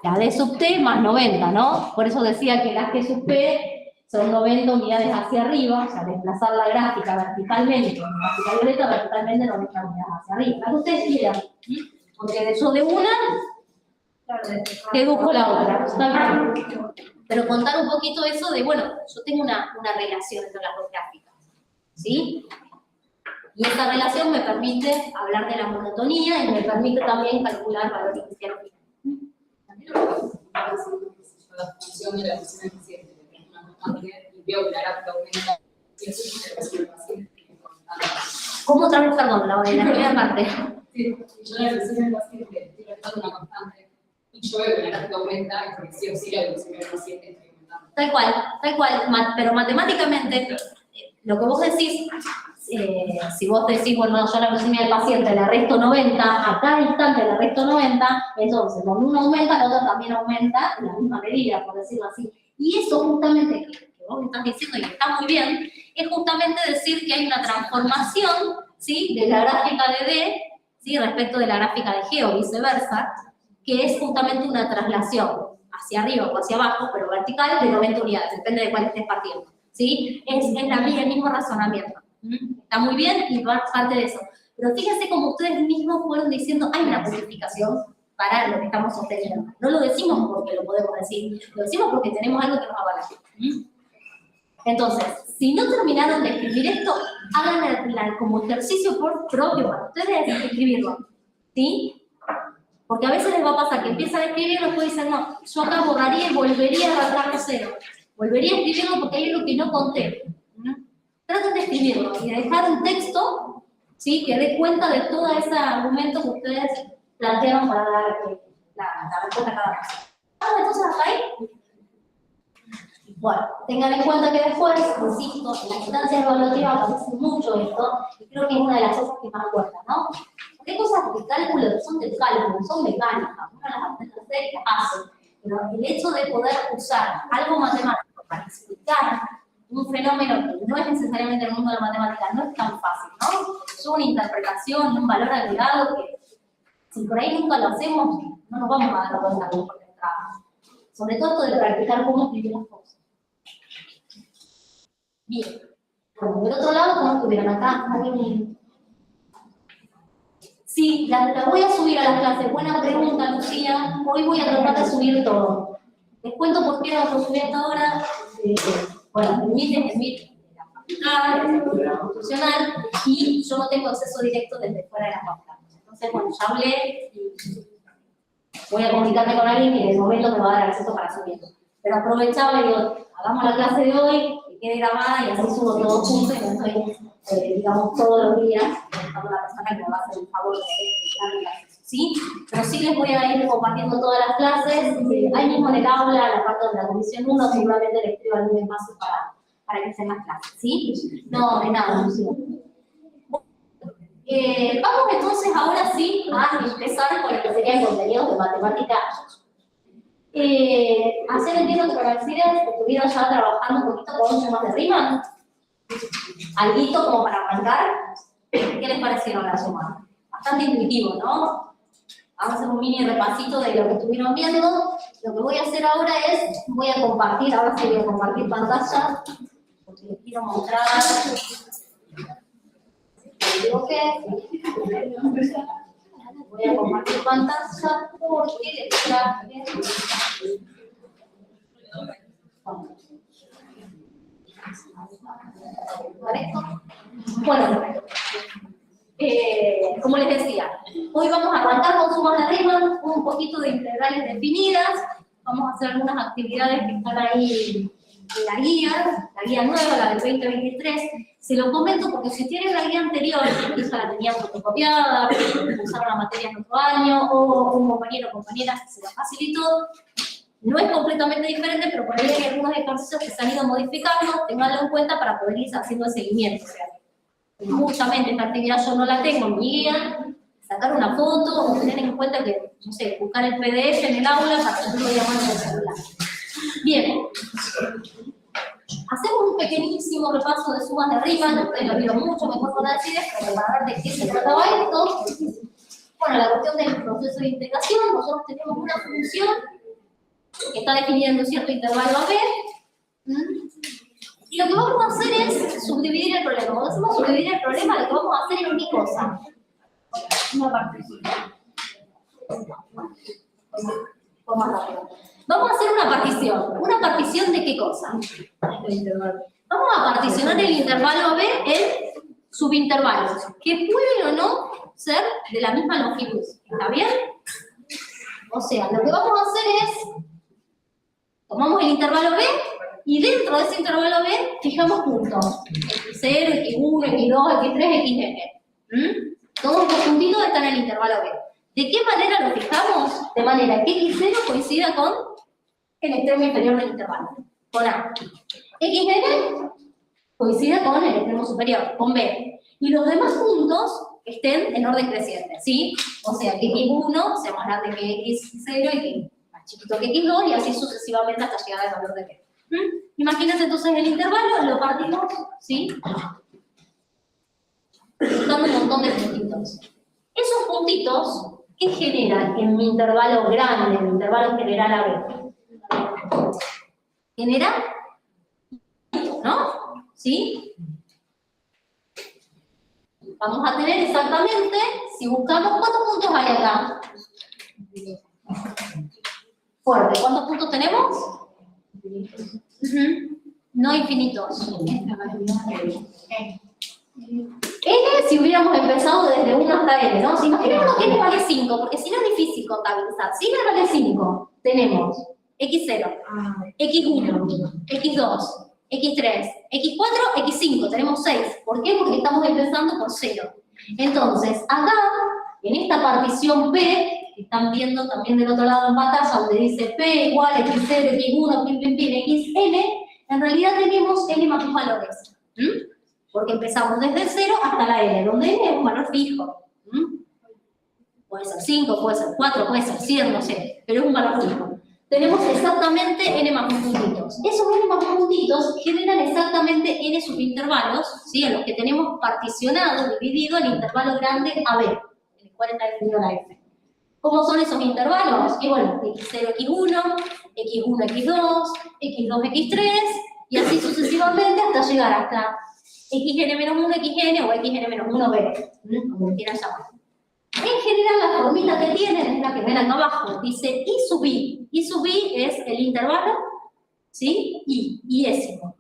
la D sub T más 90, ¿no? Por eso decía que la G sub P son 90 unidades hacia arriba, o sea, desplazar la gráfica verticalmente, con la gráfica violeta verticalmente 90 unidades hacia arriba. La que ustedes quieran, porque yo de una deduzco la otra, ¿está bien? Pero contar un poquito eso de, bueno, yo tengo una relación entre las dos gráficas, ¿sí? Y esa relación me permite hablar de la monotonía y me permite también calcular valor inicial. También lo que la función de la función del paciente, que es una constante, y veo que la gráfica aumenta, y eso es una relación del paciente que es constante. ¿Cómo otra vez, perdón, la primera parte? Sí, yo la evolución del paciente estoy gastando una constante, y yo veo que la gráfica aumenta, es porque sí o sí la evolución del paciente está aumentando. Tal cual, pero matemáticamente, lo que vos decís, si vos decís, bueno, yo la glucemia del paciente le resto 90, a cada instante le resto 90, entonces cuando uno aumenta, el otro también aumenta en la misma medida, por decirlo así. Y eso justamente que vos me estás diciendo y que está muy bien, es justamente decir que hay una transformación, ¿sí?, de la gráfica de D, ¿sí?, respecto de la gráfica de G o viceversa, que es justamente una traslación hacia arriba o hacia abajo, pero vertical, de 90 unidades, depende de cuál estés partiendo, ¿sí? Es el mismo razonamiento. Está muy bien y va parte de eso. Pero fíjense como ustedes mismos fueron diciendo, hay una justificación para lo que estamos obteniendo. No lo decimos porque lo podemos decir, lo decimos porque tenemos algo que nos avala. Entonces, si no terminaron de escribir esto, hagan como ejercicio propio para ustedes escribirlo, ¿sí? Porque a veces les va a pasar que empiezan a escribirlo y después dicen, no, yo acá borraría y volvería a arrancar de cero. Volvería a escribirlo porque hay algo que no conté. Traten de escribirlo y de dejar un texto, ¿sí?, que dé cuenta de todo ese argumento que ustedes plantearon para dar la respuesta a cada caso. Entonces, hasta ahí. Bueno, tengan en cuenta que después, insisto, en las instancias evaluativas aparece mucho esto, y creo que es una de las cosas que más cuesta, ¿no? Porque hay cosas de cálculo que son del cálculo, son mecánicas, uno las aprende a hacer y las hace, pero el hecho de poder usar algo matemático para explicar un fenómeno que no es necesariamente el mundo de la matemática, no es tan fácil, ¿no? Es una interpretación, un valor agregado que, si por ahí nunca lo hacemos, no nos vamos a dar cuenta de lo que entramos. Sobre todo esto de practicar cómo escribir las cosas. Bien. Bueno, del otro lado, ¿cómo estuvieron acá? Sí, la voy a subir a las clases. Buena pregunta, Lucía. Hoy voy a tratar de subir todo. Les cuento por qué no lo subí hasta ahora. Bueno, el MIT es el MIT de la facultad, es el programa constitucional, y yo no tengo acceso directo desde fuera de la facultad. Entonces, bueno, ya hablé y voy a comunicarme con alguien que en el momento me va a dar acceso para subirlo. Pero aprovechaba y digo, hagamos la clase de hoy, que quede grabada y así subo todo junto y no estoy, digamos, todos los días buscando a la persona que me va a hacer el favor de darme el acceso, ¿sí? Pero sí les voy a ir compartiendo todas las clases, ahí mismo en el aula, en la parte de la comisión 1, seguramente les escribo algún espacio para que estén las clases, ¿sí? No, de nada, Lucía. Vamos entonces ahora sí a empezar con lo que serían contenidos de matemática. Ayer entiendo que para decir estuvieron ya trabajando un poquito con temas de rima. Alguito como para arrancar. ¿Qué les parecieron las sumas? Bastante intuitivo, ¿no? Vamos a hacer un mini repasito de lo que estuvieron viendo. Lo que voy a hacer ahora es, voy a compartir, ahora sí voy a compartir pantalla, porque les quiero mostrar. Voy a compartir pantalla porque les traje. Bueno, como les decía, hoy vamos a arrancar con sumas de Riemann, un poquito de integrales definidas, vamos a hacer algunas actividades que están ahí en la guía nueva, la del 2023. Se lo comento porque si tienen la guía anterior, esa la tenían fotocopiada, usaron la materia en otro año, o un compañero o compañera se la facilitó. No es completamente diferente, pero por ahí hay algunos ejercicios que se han ido modificando, tenganlo en cuenta para poder ir haciendo el seguimiento. O sea, justamente esta actividad yo no la tengo en mi guía, sacar una foto o tener en cuenta que, no sé, buscar el PDF en el aula para hacerlo llamando en el celular. Bien. Hacemos un pequeñísimo repaso de sumas de Riemann, ustedes lo vieron mucho mejor con Alcides, pero para ver de qué se trataba esto. Bueno, la cuestión del proceso de integración, nosotros tenemos una función que está definida en un cierto intervalo AB, y lo que vamos a hacer es subdividir el problema. Cuando hacemos subdividir el problema, lo que vamos a hacer es qué cosa. Una partición. Más rápido. Vamos a hacer una partición. ¿Una partición de qué cosa? Vamos a particionar el intervalo AB en subintervalos, que pueden o no ser de la misma longitud. ¿Está bien? O sea, lo que vamos a hacer es, tomamos el intervalo B, y dentro de ese intervalo B, fijamos puntos. X0, X1, X2, X3, XN. Todos los puntitos están en el intervalo B. ¿De qué manera lo fijamos? De manera que X0 coincida con el extremo inferior del intervalo, con A. XN coincida con el extremo superior, con B. Y los demás puntos estén en orden creciente, ¿sí? O sea, que X1 sea más grande que X0 y que más chiquito que X2 y así sucesivamente hasta llegar al valor de B. Imagínense entonces el intervalo, lo partimos, ¿sí? Buscando un montón de puntitos. Esos puntitos, ¿qué generan en mi intervalo grande, en mi intervalo general AB? Genera, ¿no? ¿Sí? Vamos a tener exactamente, si buscamos, ¿cuántos puntos hay acá? Fuerte. ¿Cuántos puntos tenemos? No infinitos. N si hubiéramos empezado desde 1 hasta N, ¿no? Si imaginemos que N vale 5, porque si no es difícil contabilizar. Si N vale 5, tenemos X0, X1, X2, X3, X4, X5, tenemos 6. ¿Por qué? Porque estamos empezando por 0. Entonces, acá, en esta partición P, que están viendo también del otro lado en pantalla, donde dice P igual X0, X1, XN, en realidad tenemos N más 2 valores. Porque empezamos desde 0 hasta la N, donde N es un valor fijo. Puede ser 5, puede ser 4, puede ser 100, no sé, pero es un valor fijo. Tenemos exactamente N más 1 puntitos. Esos N más 1 puntitos generan exactamente N subintervalos, ¿sí? En los que tenemos particionado, dividido el intervalo grande AB, en el cual está definido la F. ¿Cómo son esos intervalos? Y bueno, X0, X1, X1, X2, X2, X3, y así sucesivamente hasta llegar hasta XN-1, XN o XN-1B, como quieran llamar. En general, la formita que tienen es la que ven acá abajo. Dice I sub I. I sub I es el intervalo, ¿sí? I-ésimo.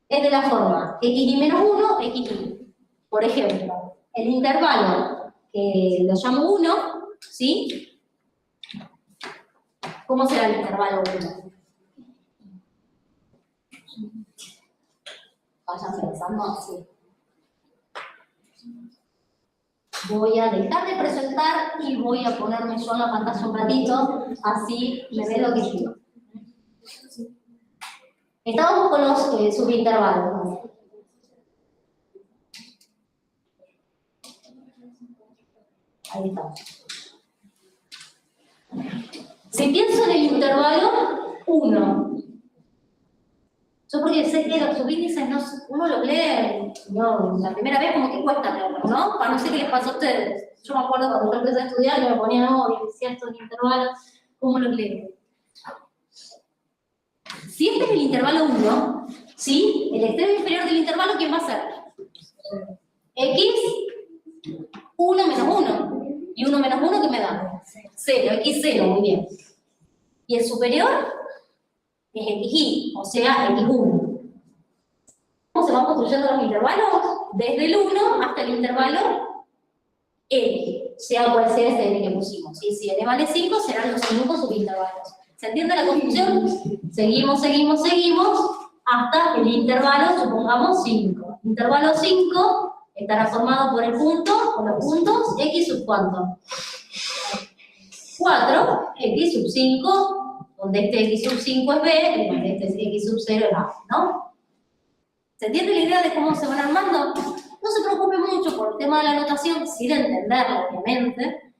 Es de la forma XI-1, XI. Por ejemplo, el intervalo que lo llamo 1, ¿sí? ¿Cómo será el intervalo 1? Vayan pensando así. Voy a dejar de presentar y voy a ponerme yo en la pantalla un ratito, así me ve lo que quiero. Estamos con los subintervalos. Ahí estamos. Si pienso en el intervalo 1, yo porque sé que los subíndices uno los lee, no, la primera vez como que cuesta leerlos, ¿no? Para no sé qué les pasó a ustedes. Yo me acuerdo cuando yo empecé a estudiar, yo me ponía, no, ciertos intervalos, ¿cómo los leo? Si este es el intervalo 1, ¿sí? El extremo inferior del intervalo, ¿quién va a ser? X, 1 menos 1. Y 1 menos 1, ¿qué me da? 0, X0, muy bien. ¿Y el superior? Es XY, o sea, X1. ¿Cómo se van construyendo los intervalos? Desde el 1 hasta el intervalo N, sea cual sea ese N que pusimos. Y si N vale 5, serán los 5 subintervalos. ¿Se entiende la construcción? Seguimos, hasta el intervalo, supongamos 5. Intervalo 5 estará formado por el punto, por los puntos, X sub ¿cuánto? 4, X sub 5, donde este X sub 5 es B, y donde este X sub 0 es A, ¿no? ¿Se entiende la idea de cómo se van armando? No se preocupe mucho por el tema de la notación, sin entenderlo, obviamente,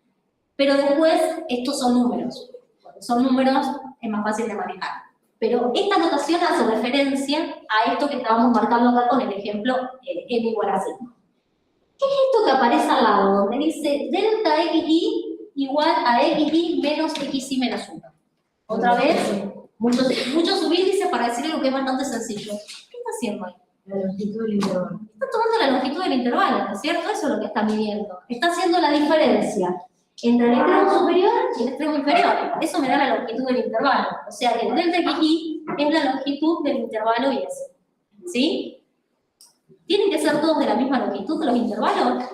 pero después estos son números. Cuando son números es más fácil de manejar. Pero esta notación hace referencia a esto que estábamos marcando acá con el ejemplo n igual a 5. ¿Qué es esto que aparece al lado? Donde dice delta xy igual a xy menos xy menos 1. Otra vez, muchos subíndices para decir algo que es bastante sencillo. ¿Qué está haciendo ahí? La longitud del intervalo. Está tomando la longitud del intervalo, ¿no es cierto? Eso es lo que está midiendo. Está haciendo la diferencia entre el extremo superior y el extremo inferior. Eso me da la longitud del intervalo. O sea que el delta xy es la longitud del intervalo y ese. ¿Sí? ¿Tienen que ser todos de la misma longitud los intervalos?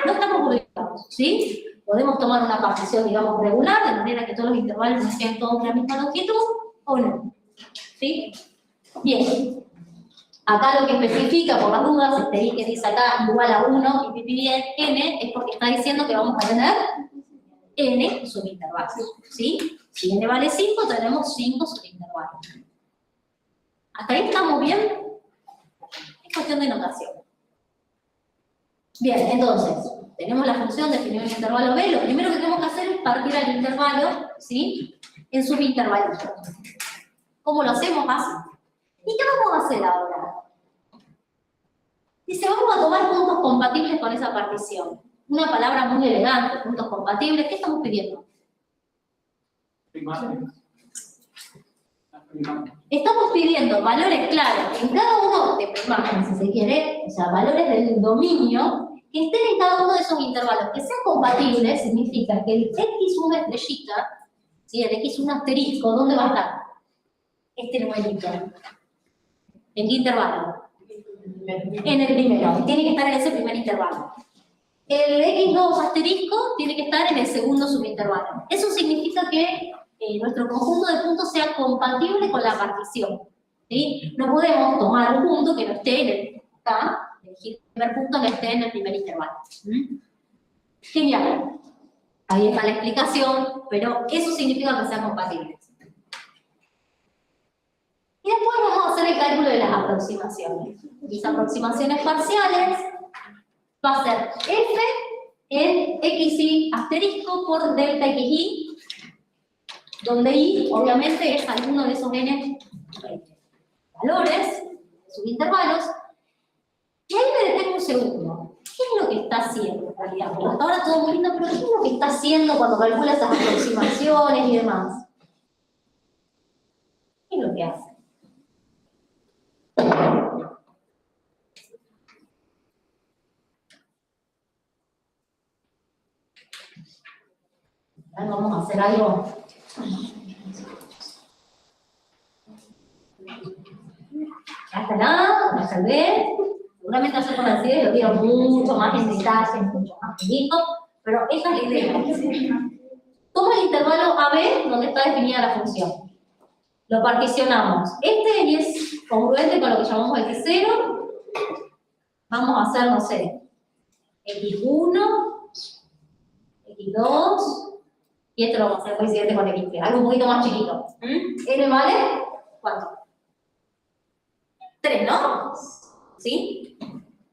No estamos obligados, ¿sí? Podemos tomar una partición, digamos, regular, de manera que todos los intervalos sean todos de la misma longitud, o no, ¿sí? Bien. Acá lo que especifica, por las dudas, este i que dice acá igual a 1 y pi bien n, es porque está diciendo que vamos a tener n subintervalos, ¿sí? Si n vale 5, tenemos 5 subintervalos. ¿Hasta ahí estamos bien? Es cuestión de notación. Bien, entonces, tenemos la función definida en el intervalo b. Lo primero que tenemos que hacer es partir al intervalo, ¿sí? En subintervalos. ¿Cómo lo hacemos? Así. ¿Y qué vamos a hacer ahora? Dice, vamos a tomar puntos compatibles con esa partición. Una palabra muy elegante, puntos compatibles. ¿Qué estamos pidiendo? Estamos pidiendo valores claros en cada uno de primarios, si se quiere, o sea, valores del dominio que estén en cada uno de esos intervalos. Que sean compatibles significa que el x1 estrellita, ¿sí? El x1 asterisco, ¿dónde va a estar? Este numerito. ¿En qué intervalo? En el primero. Tiene que estar en ese primer intervalo. El x2 asterisco tiene que estar en el segundo subintervalo. Eso significa que nuestro conjunto de puntos sea compatible con la partición, ¿sí? No podemos tomar un punto que no esté en el acá, elegir el primer punto que esté en el primer intervalo. Genial. Ahí está la explicación, pero eso significa que sean compatibles. Y después vamos a hacer el cálculo de las aproximaciones. Mis aproximaciones parciales va a ser f en xi asterisco por delta xi, donde i, obviamente, es alguno de esos n valores, subintervalos. Y ahí me detengo un segundo. ¿Qué es lo que está haciendo en realidad? Porque hasta ahora todo muy lindo, pero ¿qué es lo que está haciendo cuando calcula esas aproximaciones y demás? ¿Qué es lo que hace? Ahora vamos a hacer algo. Ya estará, lo resolvé. Seguramente hacer con el lo digo mucho más en detalle, mucho más finito, pero esa es la idea. Toma el intervalo AB donde está definida la función. Lo particionamos. Y es congruente con lo que llamamos x0. Vamos a hacer, no sé, x1, x2, y esto lo vamos a hacer coincidente con x3, algo un poquito más chiquito. N vale, ¿cuánto? 3, ¿no? ¿Sí?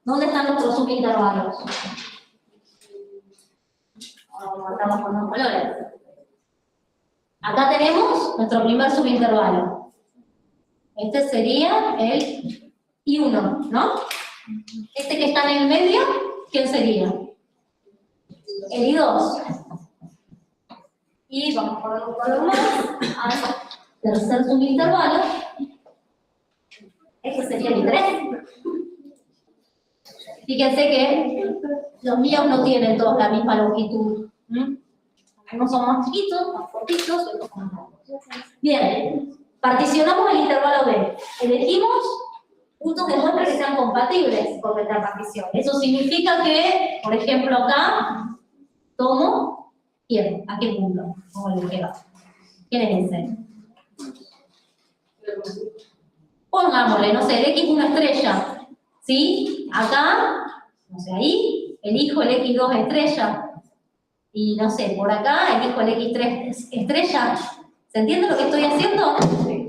¿Dónde están nuestros subintervalos? Ahora marcamos con los colores. Acá tenemos nuestro primer subintervalo. Este sería el I1, ¿no? Este que está en el medio, ¿quién sería? El I2. Y vamos a poner un color más al tercer subintervalo. Este sería el I3. Fíjense que los míos no tienen todos la misma longitud. Algunos son más chiquitos, más cortitos, otros más largos. Bien, particionamos el intervalo B. Elegimos puntos de muestra que sean compatibles con nuestra partición. Eso significa que, por ejemplo, acá tomo, ¿quién? ¿A qué punto? ¿Cómo le queda? ¿Quién es ese? Pongámosle, no sé, el x1 estrella. ¿Sí? Acá, no sé, ahí, elijo el x2 estrella. Y no sé, por acá elijo el x3 estrella. ¿Se entiende lo que estoy haciendo? Sí.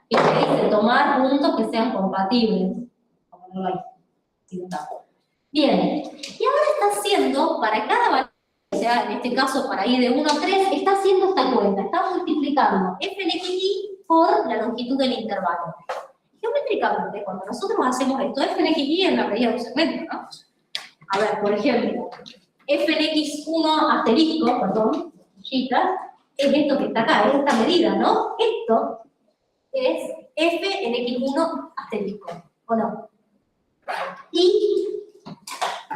Que se dice tomar puntos que sean compatibles. Vamos a ponerlo ahí. Bien. Y ahora está haciendo, para cada valor, o sea, en este caso para i de 1 a 3, está haciendo esta cuenta. Está multiplicando f en xi por la longitud del intervalo. Geométricamente, cuando nosotros hacemos esto, f en xy es la medida de un segmento, ¿no? A ver, por ejemplo, f en x1 asterisco, perdón, chicas, es esto que está acá, es esta medida, ¿no? Esto es f en x1 asterisco, ¿o no? Y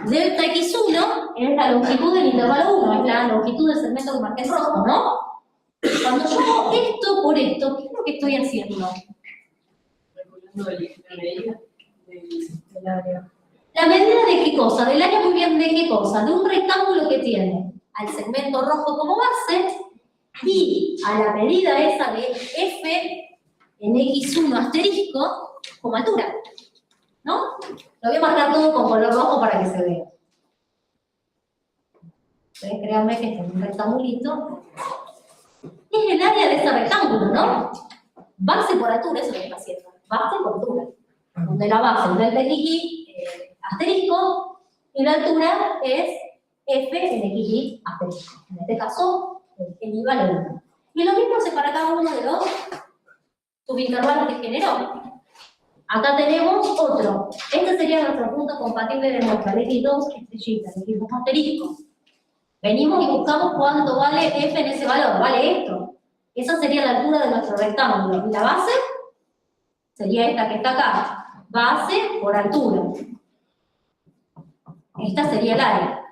delta x1 es la longitud del intervalo 1, es la longitud del segmento que marqué en rojo, ¿no? Cuando yo hago esto por esto, ¿qué es lo que estoy haciendo? La medida. del área. ¿La medida de qué cosa? Del área, muy bien, ¿de qué cosa? De un rectángulo que tiene al segmento rojo como base y a la medida esa de f en x1 asterisco como altura, ¿no? Lo voy a marcar todo con color rojo para que se vea. Entonces, créanme que este es un rectangulito. Es el área de ese rectángulo, ¿no? Base por altura, eso es lo que está haciendo. Base por altura. Donde la base es delta xy asterisco y la altura es f en xy asterisco. En este caso, el y vale 1. Y lo mismo hace para cada uno de los subintervalos que generó. Acá tenemos otro. Este sería nuestro punto compatible de nuestra x2 estrellita, x2 asterisco. Venimos y buscamos cuánto vale f en ese valor. Vale esto. Esa sería la altura de nuestro rectángulo. Y la base sería esta que está acá. Base por altura. Esta sería el área.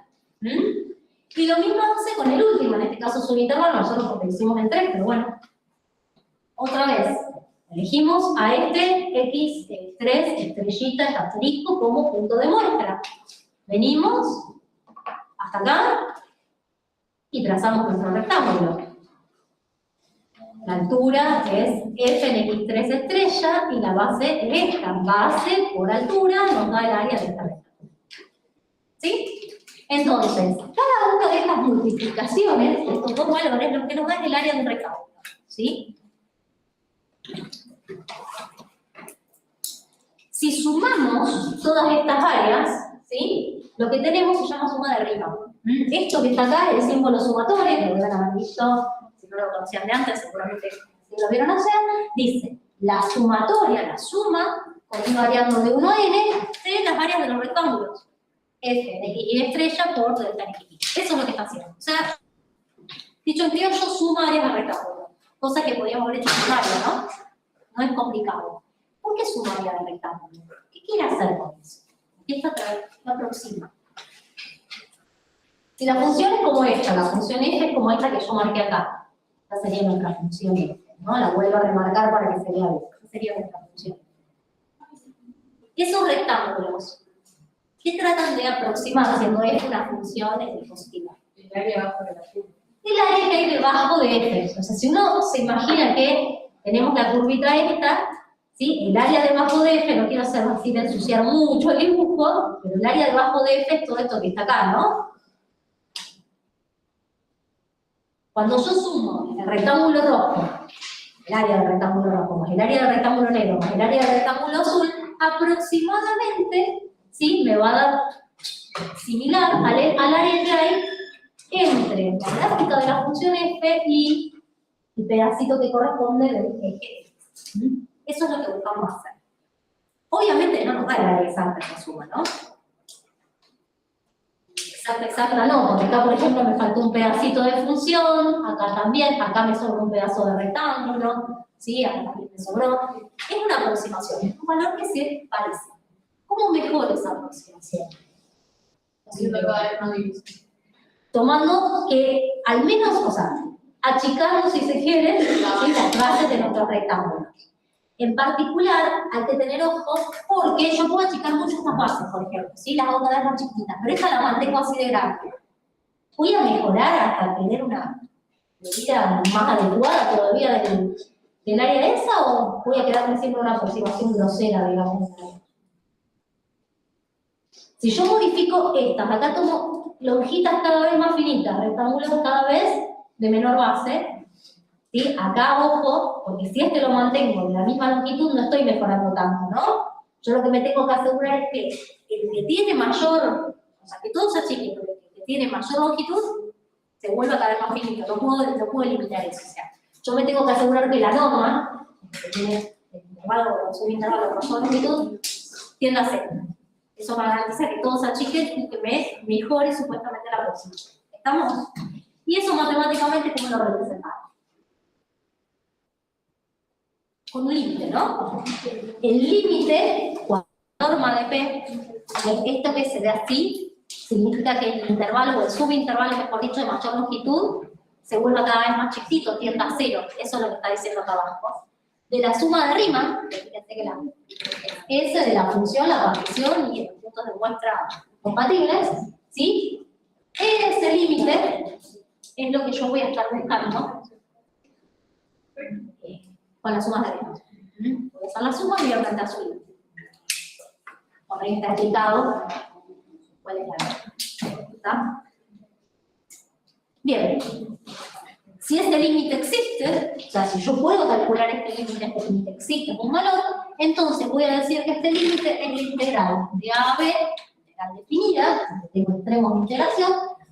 Y lo mismo hace con el último, en este caso subintervalo, nosotros porque lo hicimos en 3, pero bueno. Otra vez, elegimos a este x3 estrellita asterisco como punto de muestra. Venimos hasta acá y trazamos nuestro rectángulo. La altura es f en x3 estrella y la base es esta. Base por altura nos da el área de esta rectángulo. ¿Sí? Entonces, cada una de estas multiplicaciones, estos dos valores, lo que nos da es el área de un rectángulo. ¿Sí? Si sumamos todas estas áreas, ¿sí? Lo que tenemos se llama suma de Riemann. Esto que está acá es el símbolo sumatorio, que lo deben haber visto, si no lo conocían de antes, seguramente si lo vieron hacer, dice la sumatoria, la suma, variando de 1 a n, de las áreas de los rectángulos. F de y estrella por delta xy. Eso es lo que está haciendo. O sea, dicho en criollo, suma áreas de rectángulo. Cosa que podríamos haber hecho en área, ¿no? No es complicado. ¿Por qué suma área de rectángulo? ¿Qué quiere hacer con eso? Esta la aproxima. Si la función es como esta, la función f es como esta que yo marqué acá. Esta sería nuestra función f, ¿no? La vuelvo a remarcar para que se vea bien. Esta sería nuestra función. Esos rectángulos, ¿qué tratan de aproximar siendo f una función positiva? El área abajo de la curva. El área que hay debajo de f. O sea, si uno se imagina que tenemos la curvita esta, ¿sí? El área debajo de f, no quiero hacer así de ensuciar mucho el dibujo, pero el área debajo de f es todo esto que está acá, ¿no? Cuando yo sumo el rectángulo rojo, el área del rectángulo rojo, más el área del rectángulo negro, más el área del rectángulo azul, aproximadamente, ¿sí? Me va a dar similar al área que hay entre la gráfica de la función f y el pedacito que corresponde del eje. Eso es lo que buscamos hacer. Obviamente no nos da el área exacta que suma, ¿no? Exacta no, porque acá por ejemplo me faltó un pedacito de función, acá también, acá me sobró un pedazo de rectángulo, ¿sí? Acá también me sobró. Es una aproximación, es un valor que se parece. ¿Cómo mejoro esa aproximación? Haciendo cada vez más difícil. Tomando que al menos, o sea, achicando si se quiere, ¿sí? Las bases de nuestros rectángulos. En particular, hay que tener ojo porque yo puedo achicar mucho estas bases, por ejemplo, ¿sí? Las hago cada vez más chiquititas, pero esta la mantengo así de grande. Voy a mejorar hasta tener una medida más adecuada todavía del área esa o voy a quedarme siempre una aproximación grosera, digamos. Si yo modifico estas, acá tomo lonjitas cada vez más finitas, rectángulos cada vez de menor base, ¿sí? Acá, ojo, porque si este lo mantengo de la misma longitud, no estoy mejorando tanto, ¿no? Yo lo que me tengo que asegurar es que el que tiene mayor, o sea, que todo se achique, pero el que tiene mayor longitud, se vuelva cada vez más finito, no puedo eliminar eso. O sea, yo me tengo que asegurar que la norma, que tiene el intervalo o subintervalo de mayor longitud, tienda a cero. Eso me garantiza que todo se achique y que me mejore supuestamente la aproximación. ¿Estamos? Y eso matemáticamente, ¿cómo lo representamos? Con un límite, ¿no? El límite, cuando la norma de P, esto que se ve así, significa que el intervalo o el subintervalo, mejor dicho, de mayor longitud, se vuelva cada vez más chiquitito, tienda a cero. Eso es lo que está diciendo acá abajo. de la suma de rimas, fíjense que la S de la función, la partición y los puntos de muestra compatibles, ¿sí? Ese límite es lo que yo voy a estar buscando con las sumas de rimas. Voy a hacer la suma y voy a aumentar su límite. Por ahí está explicado cuál es la regla. ¿Está? Bien. Si este límite existe, o sea, si yo puedo calcular este límite existe con un valor, entonces voy a decir que este límite es la integral de A a B, integral definida, tengo extremos de integración,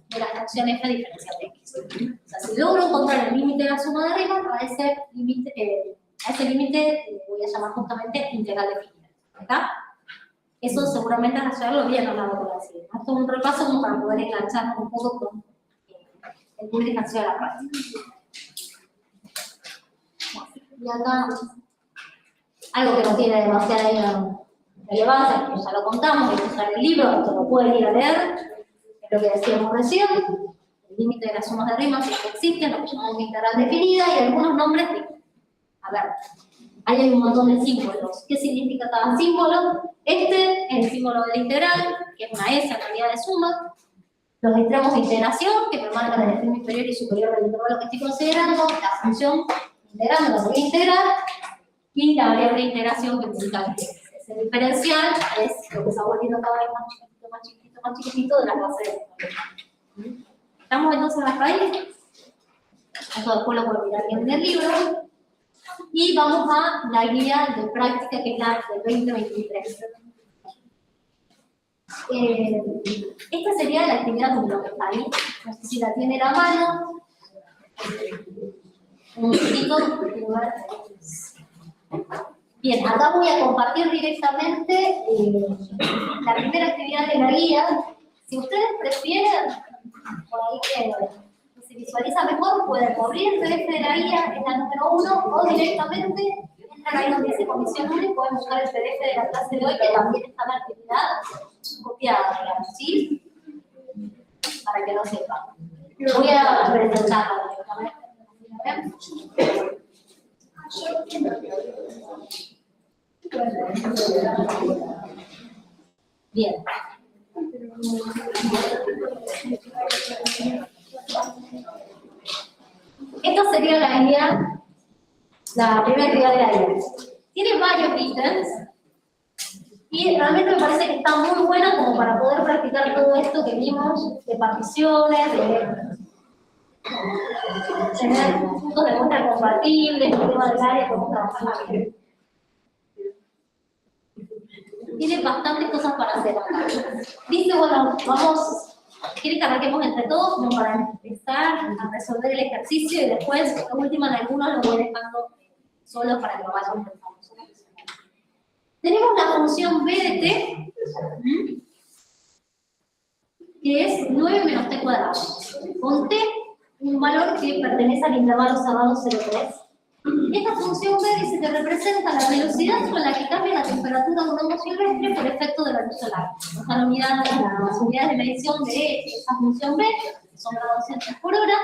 de la fracción f diferencial de x. O sea, si logro encontrar el límite de la suma de arriba, a ese límite voy a llamar justamente integral definida. ¿Está? Eso seguramente ya lo habían hablado por así. Esto es un repaso como para poder engancharnos un poco con el curso de ejercicio de la práctica. Y acá, algo que no tiene demasiada relevancia, que ya lo contamos, hay que usar el libro, esto lo pueden ir a leer, es lo que decíamos recién, el límite de las sumas de rimas existe, lo que llamamos integral definida, y algunos nombres de, a ver, ahí hay un montón de símbolos. ¿Qué significa cada símbolo? Este es el símbolo de la integral, que es una S en realidad de suma. Los extremos de integración, que me marcan el extremo inferior y superior del intervalo que estoy considerando, la función integrando, la voy a integrar, y la variable de integración, que indica que ese diferencial es lo que se va volviendo cada vez más chiquitito, más chiquitito, más chiquitito de la base de la. ¿Estamos entonces hasta ahí? Esto después lo puedo mirar bien en el libro. Y vamos a la guía de práctica, que es la del 2023. Esta sería la actividad como lo que está ahí. No sé si la tiene a la mano. Un poquito. Bien, acá voy a compartir directamente la primera actividad de la guía. Si ustedes prefieren, por ahí que se visualiza mejor, pueden abrir el PDF de la guía, es la número 1, o directamente entran ahí donde dice comisión 1 y pueden buscar el PDF de la clase de hoy, que también está la actividad copiada, digamos, ¿sí? Para que lo sepan. Voy a presentarla directamente. Bien. Esta sería la guía, la primera actividad de la guía. Tiene varios ítems y realmente me parece que está muy buena como para poder practicar todo esto que vimos de particiones, de tener puntos de muestra compatibles, el tema del área, cómo trabajar. Tiene bastantes cosas para hacer acá. Dice, bueno, quiere que arranquemos entre todos como para empezar a resolver el ejercicio y después, la última en algunos lo voy dejando solos para que lo vayan pensando. Tenemos la función b de t, que es 9 menos t cuadrado. Con t, un valor que pertenece al intervalo cerrado 0,3. Esta función b dice que representa la velocidad con la que cambia la temperatura de un hongo silvestre por efecto de la luz solar. Están nominadas las unidades de medición de esta función b, que son grados Celsius por hora,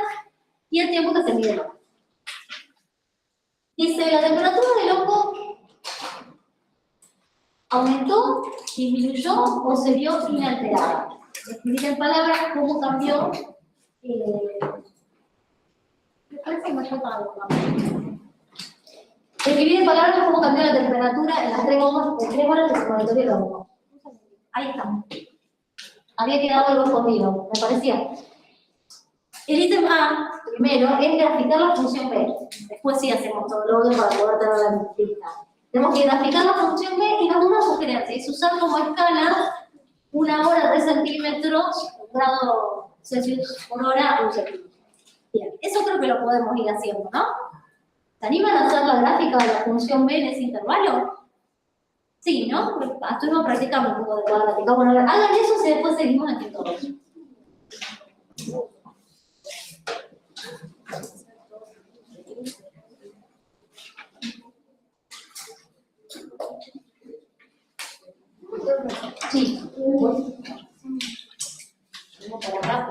y el tiempo que se mide el hongo. Dice, la temperatura del hongo aumentó, disminuyó o se vio inalterada. Escribir en palabras cómo cambió. Me parece que me falta algo. Escribir en palabras cómo cambió la temperatura en las 3 horas del laboratorio del hongo. Ahí estamos. Había quedado algo escondido, me parecía. El ítem A, primero, es graficar la función B. Después sí hacemos todo lo otro para poder tener la lista. Tenemos que graficar la función B y nos da una sugerencia. Es usar como escala 1 hora 3 centímetros, un grado Celsius por hora, 1 centímetro. Bien, eso creo que lo podemos ir haciendo, ¿no? ¿Se animan a hacer la gráfica de la función B en ese intervalo? Sí, ¿no? Estuvimos practicando un poco de la gráfica. Bueno, hagan eso y después seguimos entre todos. Sí. Vamos para acá.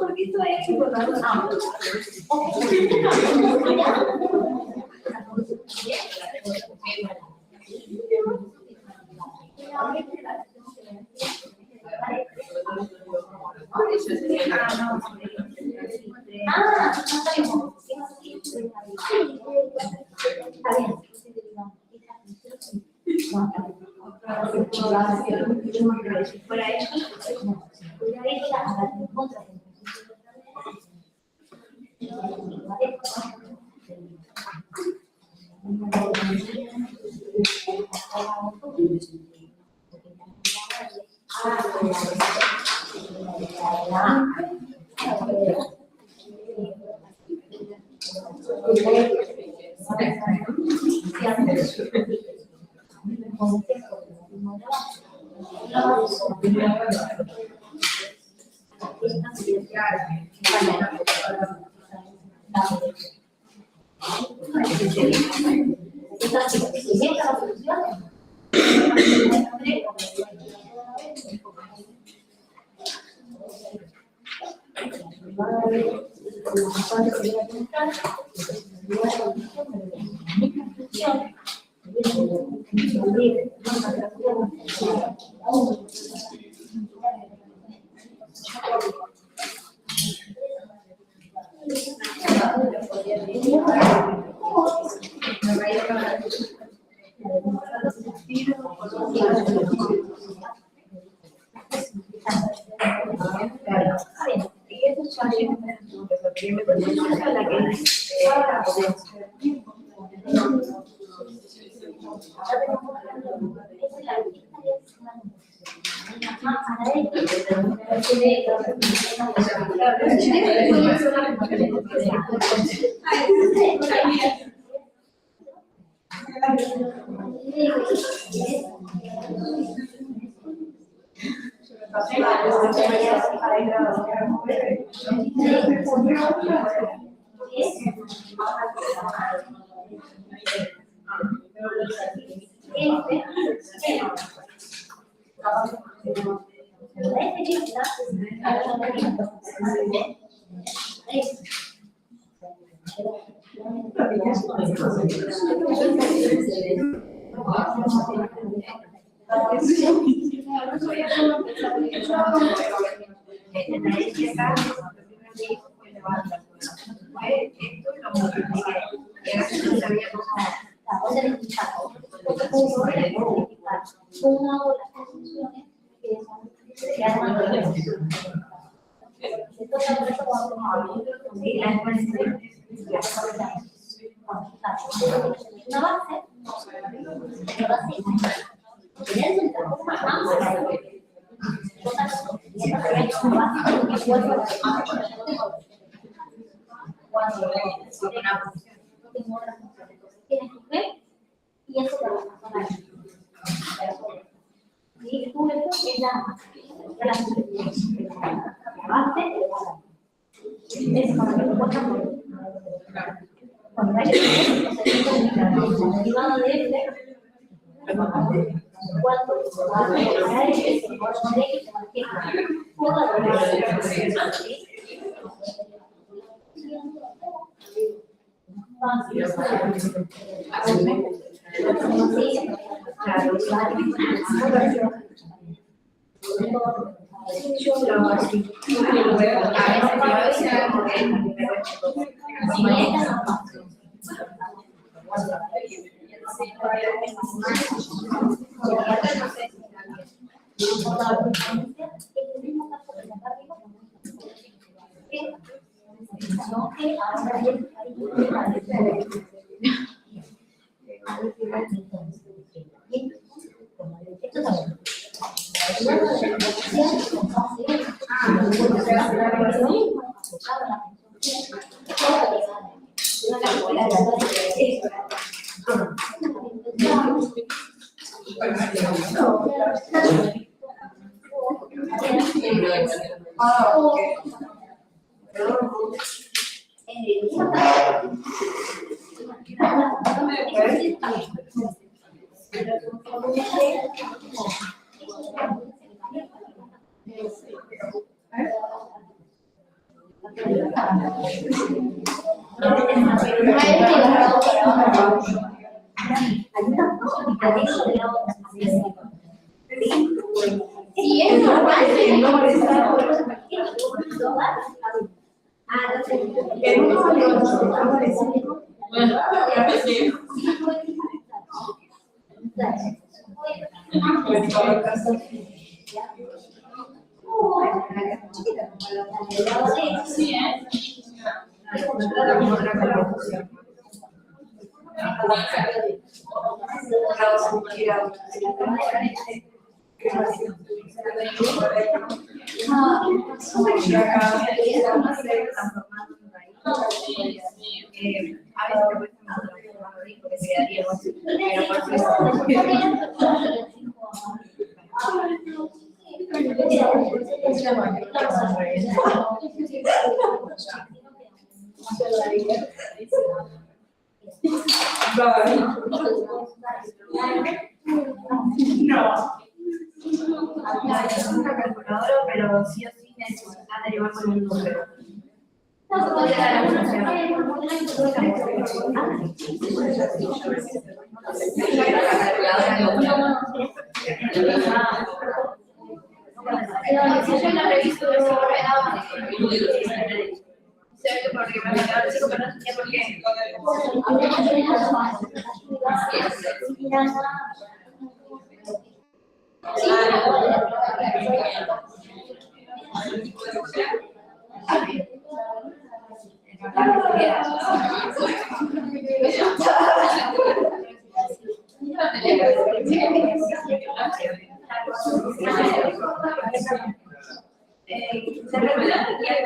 Porque esto es importante. Y eso te va a pasar. Y el público es la base de la base. Es para que lo puedan ver. Cuando hay que derivado de este, cuánto va a ser X, por X, toda la Y Sí, es normal. Una calculadora, pero sí o sí necesitas derivar con un número. Yo la reviso de esa manera. Sé que porque me quedaba el chico, pero no sé por qué. ¿Se revela que hay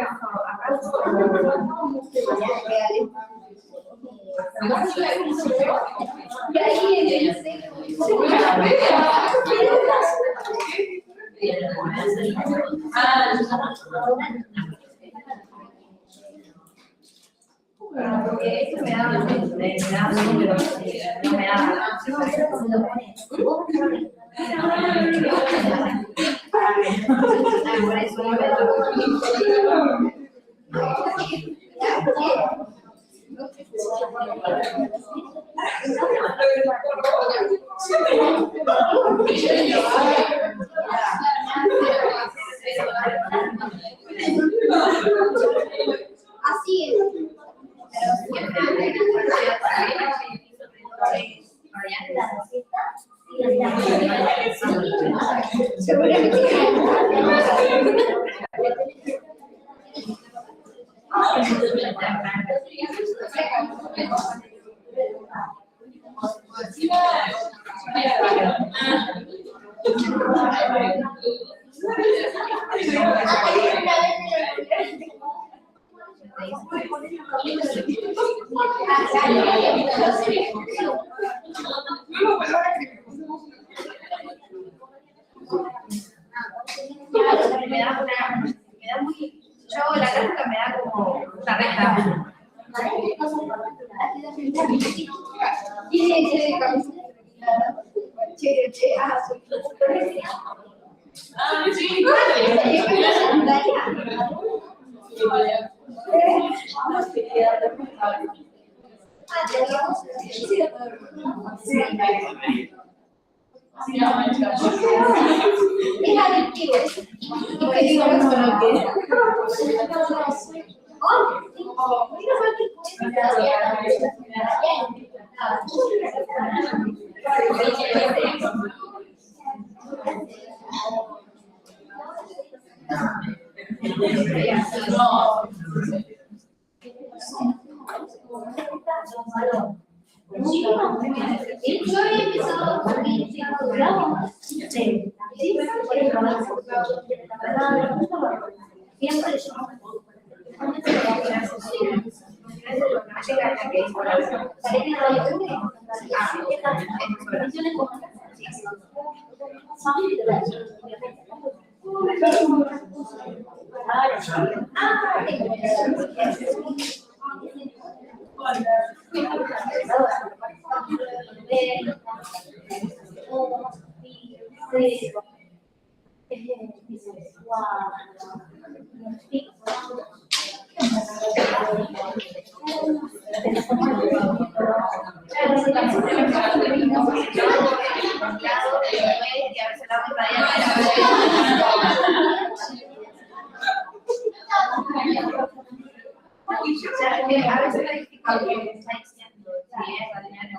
porque esto me da números, no me da. Por eso no me da. Así es. Yo la gráfica me da como una recta. Es adictivo. Yo había empezado con 25 grados. Sí. A veces verifica lo que está diciendo, si es la línea de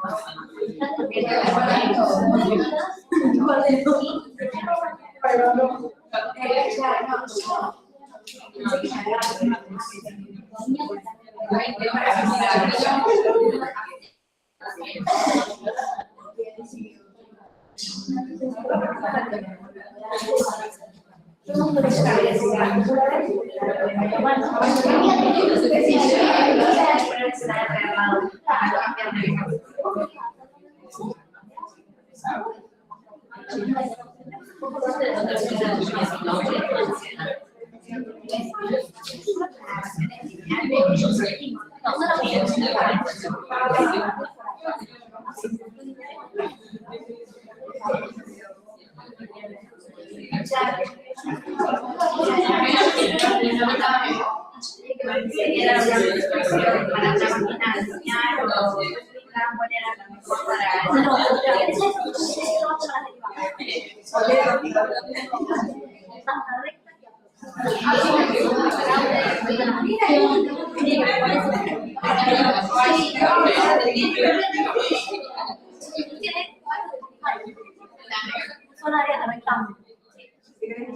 son áreas de rectángulo.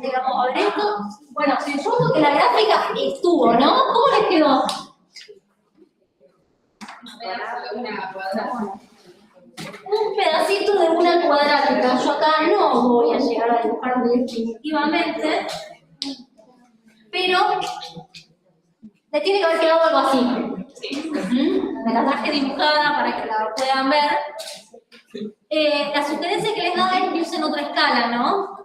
Digamos, a ver esto. Bueno, supongo que la gráfica estuvo, ¿no? ¿Cómo les quedó? Un pedacito de una cuadrática. Yo acá no voy a llegar a dibujar definitivamente, pero le tiene que haber quedado algo así. Me la traje dibujada para que la puedan ver. La sugerencia que les daba es que usen otra escala, ¿no?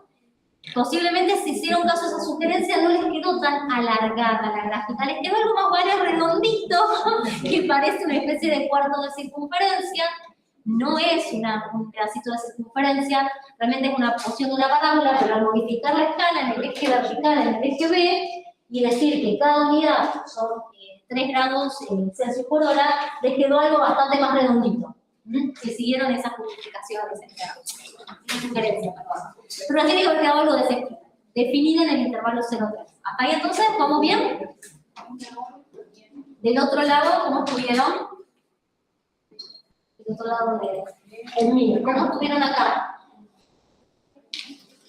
Posiblemente si hicieron caso a esa sugerencia no les quedó tan alargada la gráfica, les quedó algo más bueno, redondito, que parece una especie de cuarto de circunferencia. No es un pedacito de circunferencia, realmente es una porción de una parábola, pero al modificar la escala en el eje vertical, en el eje B, y decir que cada unidad son 3 grados Celsius por hora, les quedó algo bastante más redondito. Si siguieron esas justificaciones, sugerencias, pero tiene que haber quedado algo definido en el intervalo 0,3. Hasta ahí entonces, ¿vamos bien? Del otro lado, ¿cómo estuvieron? Del otro lado del mío, ¿cómo estuvieron acá?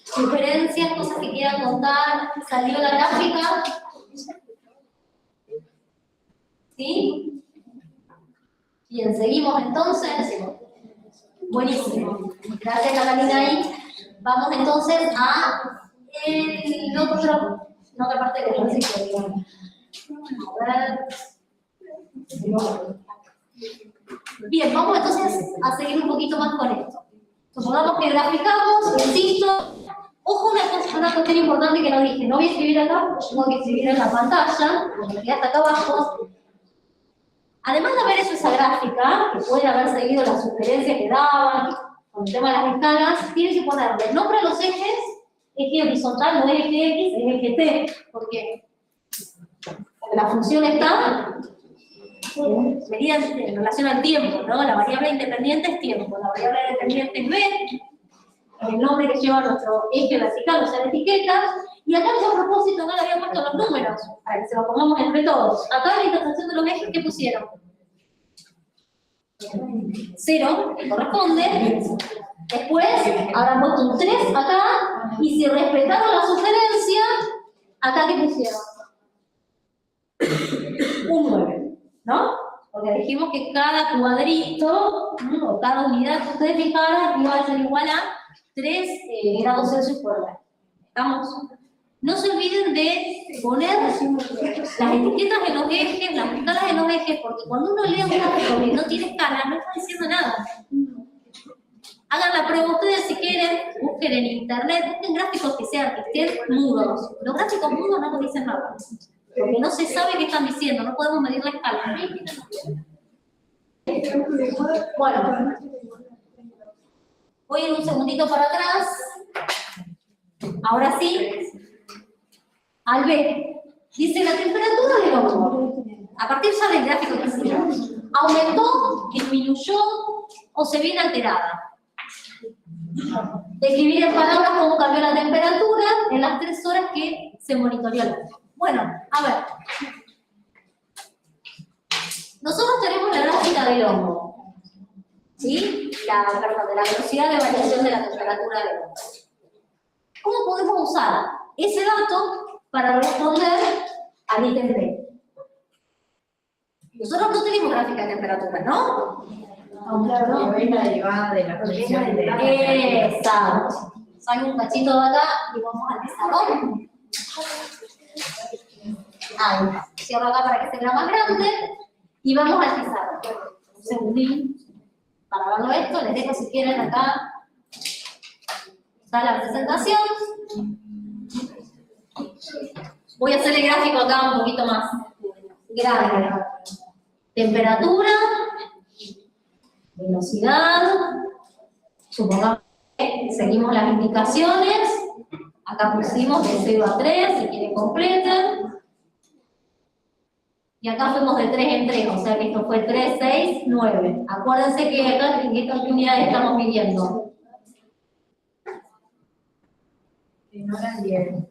Sugerencias, cosas que quieran contar, ¿salió la gráfica? ¿Sí? Bien, seguimos entonces. Buenísimo. Gracias, Catalina. Ahí. Vamos entonces a la otra parte que no sé qué digamos. A ver. Bien, vamos entonces a seguir un poquito más con esto. Supongamos que graficamos, insisto. Ojo, una cuestión importante que no dije. No voy a escribir acá, porque tengo que escribir en la pantalla, porque me queda hasta acá abajo. Además de haber hecho esa gráfica, que pueden haber seguido las sugerencias que daban, con el tema de las escalas, tienen que ponerle nombre a los ejes, eje horizontal no es eje X, es eje T, porque la función está medida en relación al tiempo, ¿no? La variable independiente es tiempo, la variable dependiente es B, el nombre que lleva nuestro eje vertical, o sea, etiquetas, y acá a propósito no le había puesto los números, para que se los pongamos entre todos. Acá en la intersección de los ejes, ¿qué pusieron? 0, que corresponde. Después habrán puesto un 3 acá, y si respetaron la sugerencia, acá ¿qué pusieron? Un 9, ¿no? Porque dijimos que cada cuadrito, o cada unidad que ustedes fijaran, iba a ser igual a 3 grados Celsius por hora. ¿Estamos? no se olviden de poner las etiquetas en los ejes, las escalas en los ejes, porque cuando uno lee un gráfico que no tiene escala, no está diciendo nada. Hagan la prueba ustedes si quieren, busquen en internet, busquen gráficos que estén mudos. Los gráficos mudos no nos dicen nada, porque no se sabe qué están diciendo, no podemos medir la escala. Bueno, voy a ir un segundito para atrás. Ahora sí, al B, dice la temperatura del hongo. A partir ya del gráfico que hicimos, ¿aumentó, disminuyó o se viene alterada? Describir en palabras cómo cambió la temperatura en las 3 horas que se monitoreó el hongo. Bueno, a ver. Nosotros tenemos la gráfica del hongo, ¿sí? Perdón, de la velocidad de variación de la temperatura del hongo. ¿Cómo podemos usar ese dato para responder al ítem B? Nosotros no tenemos gráfica de temperatura, ¿no? Claro, es la derivada de la función de... Exacto. Salgo un cachito de acá y vamos al pizarrón. Ahí. Cierro acá para que se vea más grande. Y vamos al pizarrón. Un segundín. Para verlo esto, les dejo si quieren acá. Está la presentación. Voy a hacer el gráfico acá un poquito más grande. Temperatura, velocidad, supongamos que seguimos las indicaciones. Acá pusimos de 0 a 3, si quieren completen. Y acá fuimos de 3 en 3, o sea que esto fue 3, 6, 9. Acuérdense que acá en estas unidades estamos midiendo. No eran 10.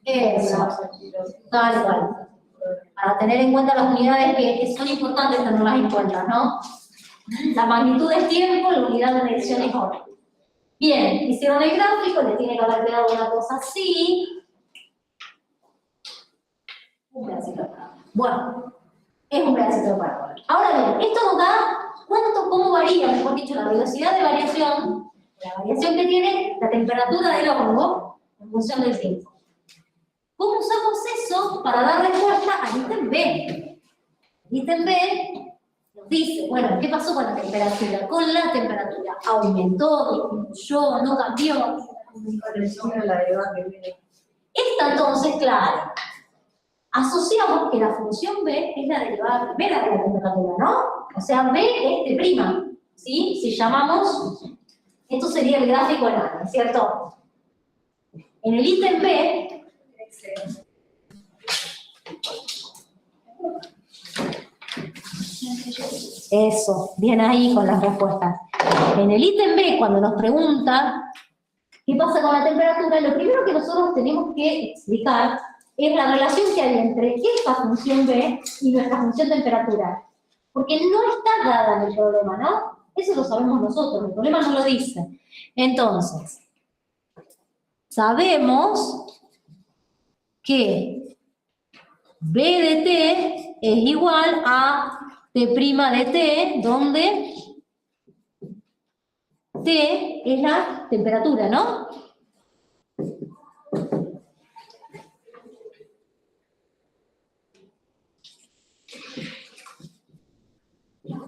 Eso, tal cual. Para tener en cuenta las unidades que son importantes tenerlas en cuenta, ¿no? La magnitud es tiempo, la unidad de medición es hora. Bien, hicieron el gráfico, le tiene que haber quedado una cosa así. Un pedacito de parábola. Bueno, es un pedacito de parábola. Ahora bien, esto nos da cómo varía, mejor dicho, la velocidad de variación, la variación que tiene la temperatura del hongo en función del tiempo. ¿Cómo usamos eso para dar respuesta al ítem B? El ítem B nos dice, bueno, ¿qué pasó con la temperatura? Con la temperatura, ¿aumentó, disminuyó, no cambió? La derivada que viene. Esta entonces, claro, asociamos que la función B es la derivada primera de la temperatura, ¿no? O sea, B es de', ¿sí? Si llamamos, esto sería el gráfico enano, ¿cierto? En el ítem B, eso, bien ahí con las respuestas. En el ítem B, cuando nos pregunta qué pasa con la temperatura, lo primero que nosotros tenemos que explicar es la relación que hay entre esta función B y nuestra función temperatura. Porque no está dada en el problema, ¿no? Eso lo sabemos nosotros, el problema no lo dice. Entonces, sabemos que B de T es igual a T' de T, donde T es la temperatura, ¿no?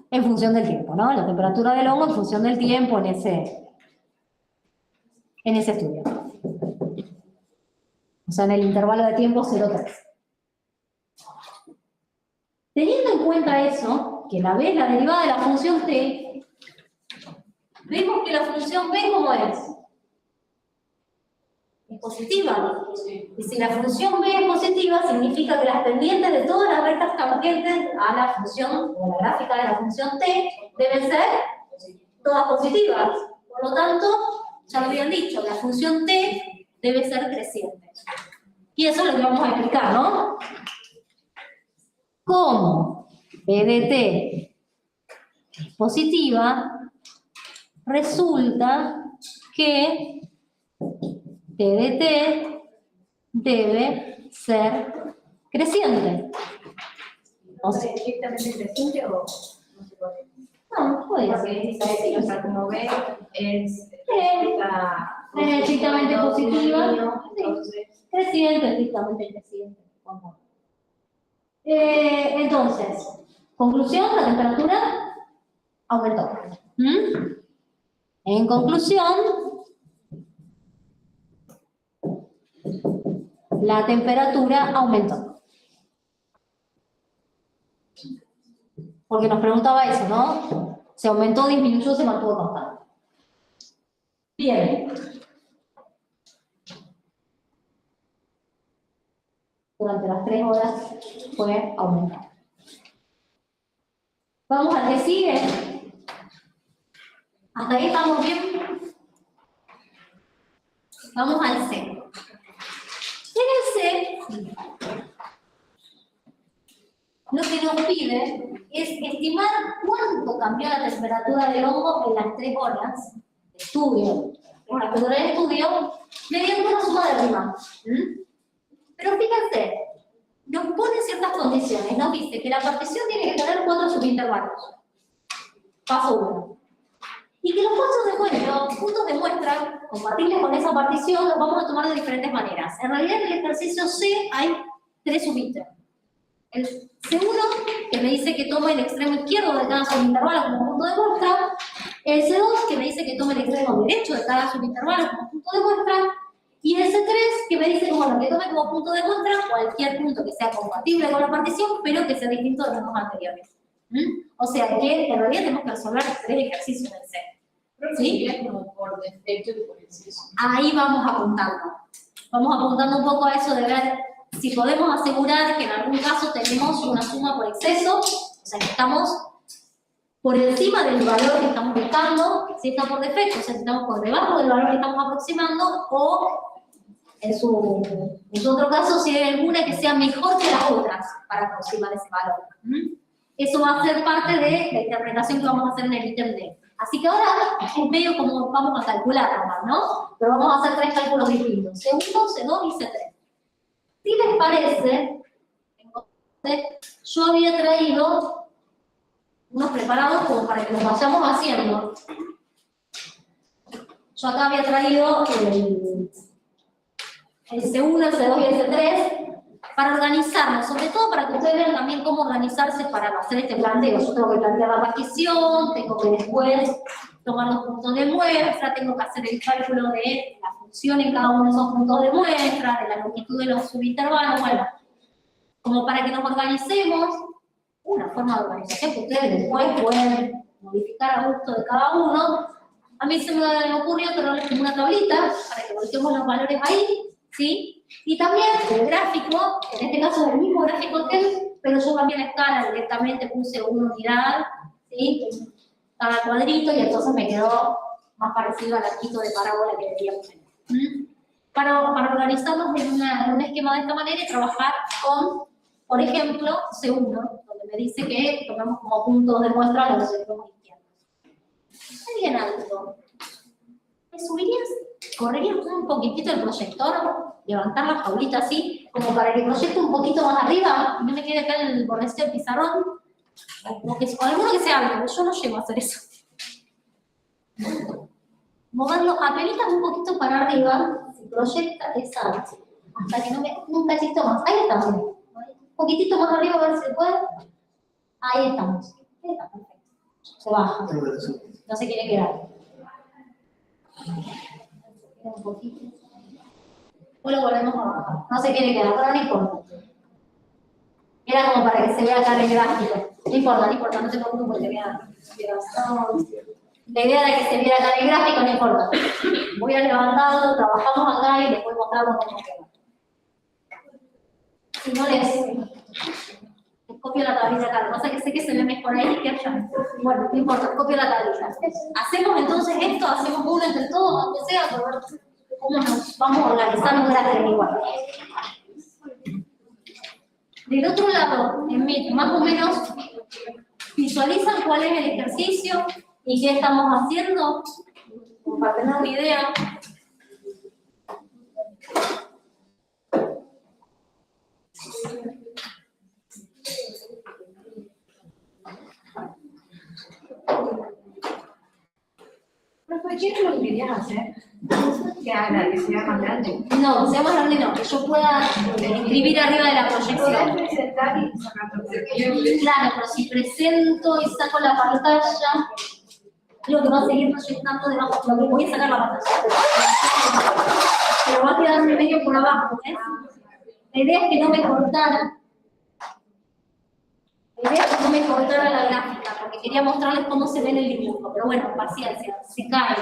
En función del tiempo, ¿no? La temperatura del hongo en función del tiempo en ese estudio. O sea, en el intervalo de tiempo 0,3. Teniendo en cuenta eso, que la B es la derivada de la función T, vemos que la función B, ¿cómo es? Es positiva. Y si la función B es positiva, significa que las pendientes de todas las rectas tangentes a la función, o a la gráfica de la función T, deben ser todas positivas. Por lo tanto, ya lo habían dicho, la función T debe ser creciente. Y eso es lo que vamos a explicar, ¿no? Como B de T es positiva, resulta que T de T debe ser creciente. ¿O sea, estrictamente creciente o no se puede? No, puede Porque ser. dice, o sea, como B es estrictamente positiva. entonces creciente, estrictamente creciente. Entonces, conclusión, la temperatura aumentó. En conclusión, la temperatura aumentó. Porque nos preguntaba eso, ¿no? Se aumentó, disminuyó, se mantuvo constante. Bien. Durante las 3 horas fue aumentando. Vamos al que sigue. ¿Hasta ahí estamos bien? Vamos al C. En el C, lo que nos pide es estimar cuánto cambió la temperatura del hongo en las 3 horas de estudio, una hora de estudio, mediante una suma de rima. Pero fíjense, nos pone ciertas condiciones, nos dice que la partición tiene que tener 4 subintervalos. Paso 1. Y que los puntos de muestra compatibles con esa partición los vamos a tomar de diferentes maneras. En realidad en el ejercicio C hay 3 subintervalos. El C1, que me dice que tome el extremo izquierdo de cada subintervalo como punto de muestra. El C2, que me dice que tome el extremo derecho de cada subintervalo como punto de muestra. Y el C3, que me dice que tome como punto de muestra cualquier punto que sea compatible con la partición, pero que sea distinto de los dos anteriores. O sea que en realidad tenemos que resolver 3 ejercicios en el C. ¿Sí? Es como por defecto y por exceso. Ahí vamos apuntando. Vamos apuntando un poco a eso de ver si podemos asegurar que en algún caso tenemos una suma por exceso, o sea que estamos por encima del valor que estamos buscando, si está por defecto, o sea si estamos por debajo del valor que estamos aproximando, o en su otro caso si hay alguna que sea mejor que las otras para aproximar ese valor. Eso va a ser parte de la interpretación que vamos a hacer en el ítem D. Así que ahora es medio como vamos a calcular nomás, ¿no? Pero vamos a hacer 3 cálculos distintos, C1, C2 y C3. Si les parece, yo había traído unos preparados como para que los vayamos haciendo. Yo acá había traído el C1, el C2 y el C3 para organizarnos, sobre todo para que ustedes vean también cómo organizarse para hacer este planteo. Yo tengo que plantear la partición, tengo que después tomar los puntos de muestra, tengo que hacer el cálculo de la función en cada uno de esos puntos de muestra, de la longitud de los subintervalos, bueno, como para que nos organicemos, una forma de organización que ustedes después pueden modificar a gusto de cada uno. A mí se me ocurrió tenerles como una tablita para que volteemos los valores ahí, ¿sí? Y también el gráfico, en este caso es el mismo gráfico que él, pero yo cambié la escala, directamente puse una unidad, ¿sí? Cada cuadrito y entonces me quedó más parecido al arquito de parábola que deberíamos tener. Para organizarnos en un esquema de esta manera y trabajar con, por ejemplo, C1, donde me dice que tomemos como puntos de muestra los extremos izquierdos. Está bien alto. ¿Me subirías? ¿Correrías un poquitito el proyector? Levantar la jaulita así, como para que proyecte un poquito más arriba y no me quede acá en el bordecito del pizarrón. O alguno que sea alto, pero yo no llego a hacer eso. Moverlo apenas un poquito para arriba, si proyecta esa, hasta que no me un cachito más. Ahí estamos. Un poquitito más arriba a ver si se puede. Ahí estamos. Ahí está, perfecto. Se baja. No se quiere quedar. Un poquito. Después lo volvemos a bajar. No se quiere quedar, pero no importa. Era como para que se vea acá en el gráfico. No importa, no te preocupes porque te queda. La idea de que se viera acá en el gráfico no importa. Voy a levantarlo, trabajamos acá y después mostramos cómo queda. Si no les copio la tablita acá, lo que pasa es que sé que se ve mejor ahí que allá. Bueno, no importa, copio la tablita. Hacemos entonces esto, hacemos uno entre todos, aunque sea, por ver cómo nos vamos a organizar un gráfico igual. Del otro lado, en Meet, más o menos visualizan cuál es el ejercicio y qué estamos haciendo, para tener una idea. Profe, ¿qué es lo que querías hacer? Que haga, que sea más grande. No, sea más grande no, que yo pueda escribir arriba de la proyección. Podés presentar y sacar tu proyección. Claro, pero si presento y saco la pantalla, lo que va a seguir proyectando debajo, lo que voy a sacar la pantalla. Pero va a quedar medio por abajo, ¿ves? La idea es que no me cortara. La idea es que no me cortara la gráfica, porque quería mostrarles cómo se ve en el dibujo. Pero bueno, paciencia, se cae.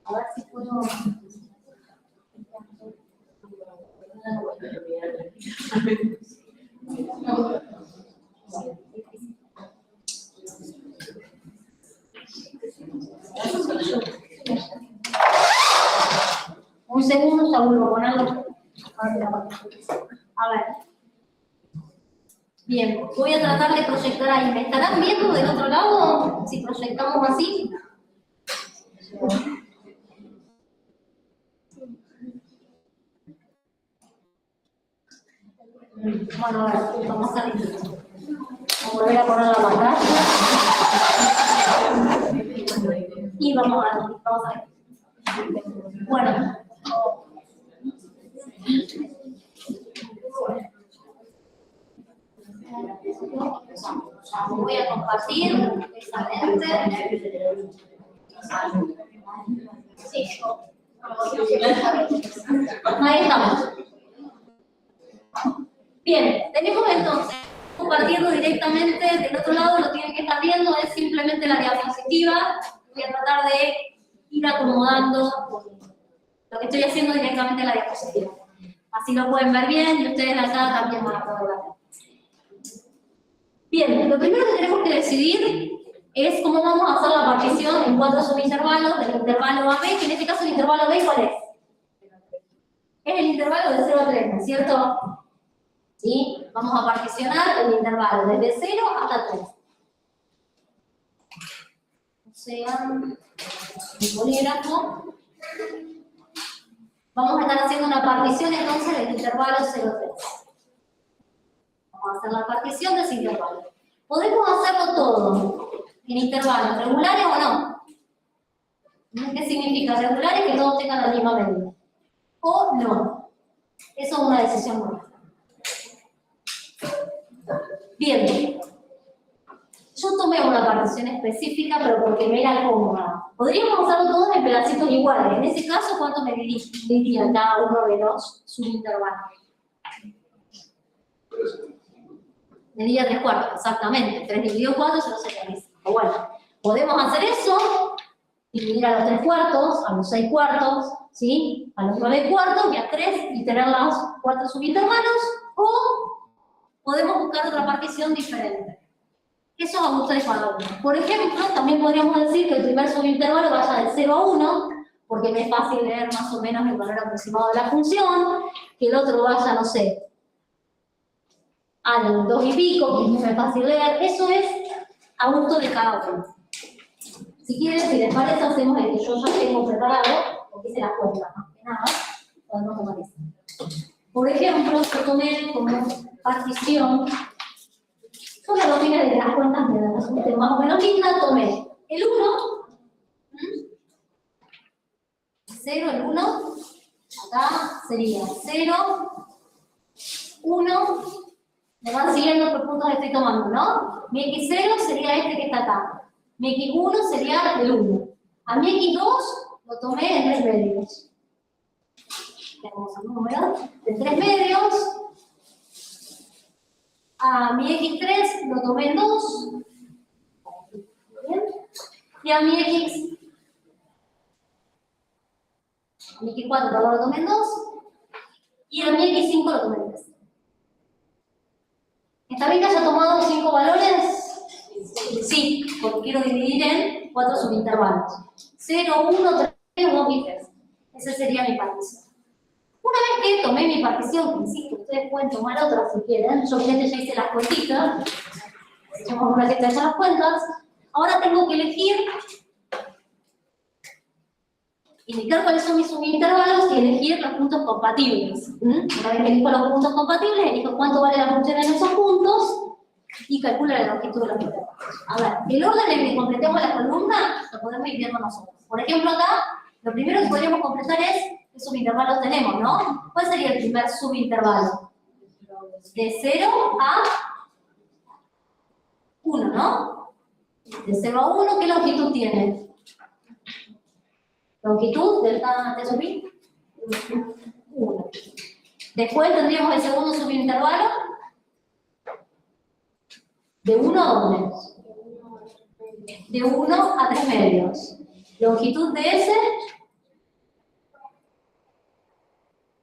A ver si puedo. Un segundo, ya vuelvo con algo. A ver. Bien, voy a tratar de proyectar ahí. ¿Me estarán viendo del otro lado? Si proyectamos así. Bueno, a ver, vamos a ver. Vamos a volver a poner la pantalla. Y vamos a ver. Bueno. Voy a compartir precisamente. Sí. Ahí estamos. Bien, tenemos entonces, compartiendo directamente del otro lado, lo tienen que estar viendo, es simplemente la diapositiva. Voy a tratar de ir acomodando lo que estoy haciendo directamente en la diapositiva. Así lo pueden ver bien y ustedes acá también van a poder ver. Bien, lo primero que tenemos que decidir es cómo vamos a hacer la partición en 4 subintervalos del intervalo AB, que en este caso el intervalo AB, ¿cuál es? Es el intervalo de 0 a 3, ¿no es cierto? ¿Sí? Vamos a particionar el intervalo desde 0 hasta 3. O sea, el bolígrafo. Vamos a estar haciendo una partición entonces del intervalo 0-3. Vamos a hacer la partición de ese intervalo. ¿Podemos hacerlo todo en intervalos regulares o no? ¿Qué significa regulares? Que todos tengan la misma medida. O no. Eso es una decisión nuestra. Bien. Yo tomé una partición específica, pero porque me era cómoda. Podríamos hacerlo todos en pedacitos iguales. En ese caso, ¿cuánto me diría cada uno de los subintervalos? Medida 3/4, exactamente. 3 dividido 4 se lo sería 5. Bueno, podemos hacer eso, dividir a los 3/4, a los 6/4, ¿sí? A los 9/4 y a 3 y tener los 4 subintervalos, o podemos buscar otra partición diferente. Eso es a gusto de cada uno. Por ejemplo, también podríamos decir que el primer subintervalo vaya del 0 a 1, porque me es fácil leer más o menos el valor aproximado de la función, que el otro vaya, no sé, al 2 y pico, que es muy fácil leer. Eso es a gusto de cada uno. Si quieren, si les parece, hacemos el que yo ya tengo preparado, porque hice la cuenta, más que nada, podemos tomar eso. Por ejemplo, yo tomé como partición, yo la domina de las cuentas me resulta más o menos linda, tomé el 1, 0, el 1, acá sería 0, 1, me van siguiendo por puntos que estoy tomando, ¿no? Mi x0 sería este que está acá. Mi x1 sería el 1. A mi x2 lo tomé en 3 medios. Tenemos el número de 3 medios. A mi x3 lo tomé en 2. Bien. Y a mi x4 también lo tomé en 2. Y a mi x5 lo tomé en 3. ¿Está bien que haya tomado 5 valores? Sí, porque quiero dividir en 4 subintervalos. 0, 1, 3, 2 y 3. Esa sería mi partición. Una vez que tomé mi partición, que insisto, ustedes pueden tomar otra si quieren. Yo ya hice las cuentitas. Echamos una que te echa las cuentas. Ahora tengo que elegir, indicar cuáles son mis subintervalos y elegir los puntos compatibles. Una vez que elijo los puntos compatibles, elijo cuánto vale la función en esos puntos y calcula la longitud de los intervalos. A ver, el orden en que completemos la columna lo podemos ir viendo nosotros. Por ejemplo, acá, lo primero que podríamos completar es qué subintervalos tenemos, ¿no? ¿Cuál sería el primer subintervalo? De 0 a 1, ¿no? De 0 a 1, ¿qué longitud tiene? Longitud delta T sub I, 1. Después tendríamos el segundo subintervalo. ¿De 1 a dónde? De 1 a 3 medios. Longitud de ese.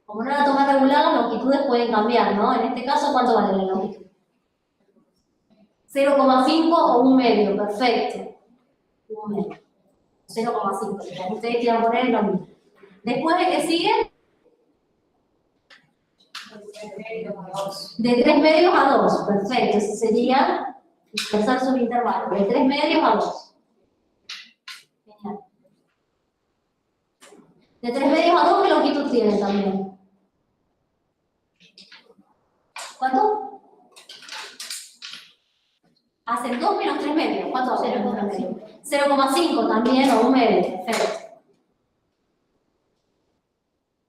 Como no la toma regulada, las longitudes pueden cambiar, ¿no? En este caso, ¿cuánto vale la longitud? 0,5 o 1 medio, perfecto. 1 medio. 0,5, como ustedes quieran poner lo mismo. Después de que sigue, de 3 medios a 2, perfecto. Ese sería el tercer subintervalo, de 3 medios a 2. Genial. De 3 medios a 2, ¿qué longitud tiene también? ¿Cuánto? Hacen 2 menos 3 medios. ¿Cuánto hace 0,5 también o 1 medio. Perfecto.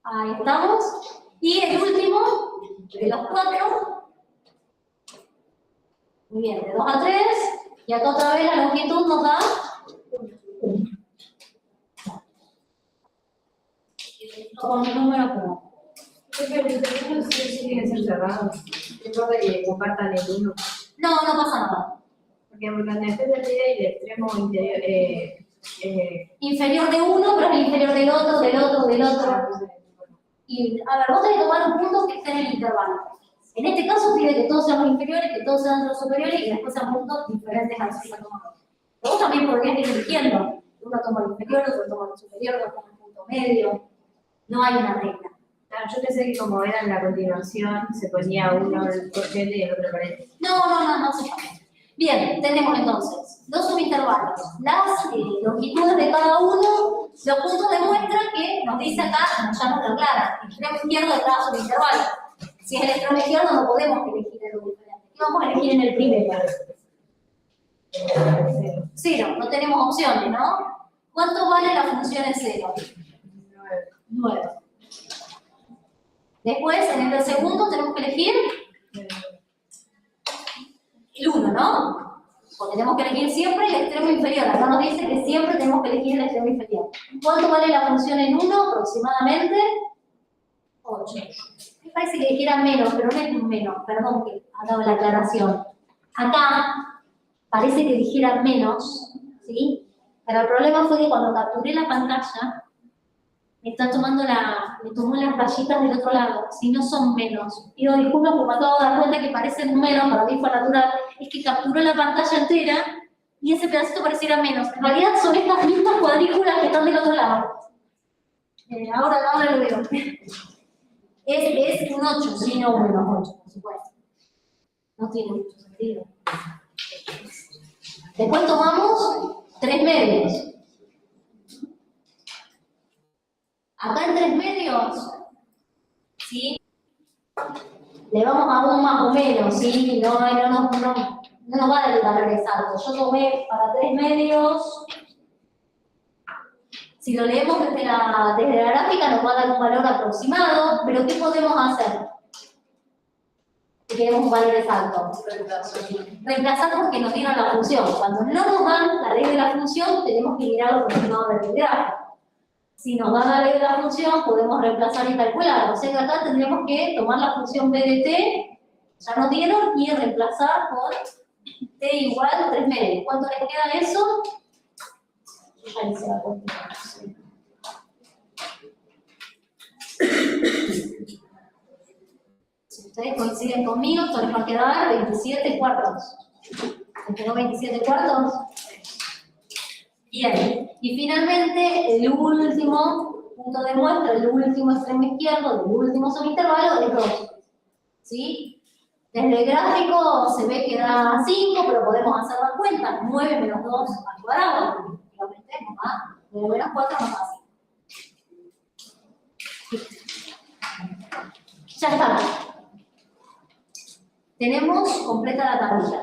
Ahí estamos. Y el último, de los 4. Muy bien, de 2 a 3. Y acá otra vez la longitud nos da 1. Con el número 1. Pero los intervalos sí tienen que ser cerrados. Después de que compartan el 1. No, no pasa nada. Porque en el extremo y el extremo interior. Inferior de uno, pero es el inferior del otro, del otro, del otro. Y, a ver, vos tenés que tomar un punto que esté en el intervalo. En este caso pide que todos seamos inferiores, que todos sean los superiores y que después sean puntos diferentes a los que tomamos. Pero vos también podrías ir eligiendo. Uno toma el inferior, otro toma el superior, otro toma el punto medio. No hay una regla. Claro, yo pensé que como era en la continuación, se ponía uno el corchete y el otro pared. No se llama. Bien, tenemos entonces dos subintervalos. Las longitudes de cada uno, los puntos de muestra que nos dice acá, ya nos lo aclara, el extremo izquierdo de cada subintervalo. Si es el extremo izquierdo no podemos elegir el diferente. ¿Qué vamos a elegir en el primero? 0, no tenemos opciones, ¿no? ¿Cuánto vale la función en 0? 9. Después, en el segundo, tenemos que elegir el 1, ¿no? Porque tenemos que elegir siempre el extremo inferior. Acá nos dice que siempre tenemos que elegir el extremo inferior. ¿Cuánto vale la función en 1? Aproximadamente 8. Me parece que eligiera menos, pero no es un menos. Perdón que ha dado la aclaración. Acá parece que eligiera menos, ¿sí? Pero el problema fue que cuando capturé la pantalla, me tomó las rayitas del otro lado, si no son menos. Pido disculpas porque me acabo de dar cuenta que parecen menos, para mí fue natural, es que capturó la pantalla entera y ese pedacito pareciera menos. En realidad son estas mismas cuadrículas que están del otro lado. Ahora lo veo. Es un 8, sí, no un menos 8, por supuesto. No tiene mucho sentido. Después tomamos 3 medios. Acá en 3 medios, ¿sí? Le vamos a un más o menos, ¿sí? No nos va a dar el valor exacto. Yo tomé para 3 medios. Si lo leemos desde la gráfica nos va a dar un valor aproximado, pero ¿qué podemos hacer? Si queremos un valor exacto. Reemplazar porque nos dieron la función. Cuando no nos dan la ley de la función, tenemos que mirar lo aproximado del gráfico. Si nos dan la ley de la función, podemos reemplazar y calcular. O sea que acá tendríamos que tomar la función b de t, ya nos dieron, y reemplazar por t igual a 3 medios. ¿Cuánto les queda eso? Ya hice la cuenta. Si ustedes coinciden conmigo, esto les va a quedar 27 cuartos. ¿Les quedó 27 cuartos? Bien, y finalmente el último punto de muestra, el último extremo izquierdo, el último subintervalo es 2. ¿Sí? Desde el gráfico se ve que da 5, pero podemos hacer la cuenta. 9 menos 2 al cuadrado, efectivamente nos da 9 menos 4 nos da 5. Ya está. Tenemos completa la tablilla.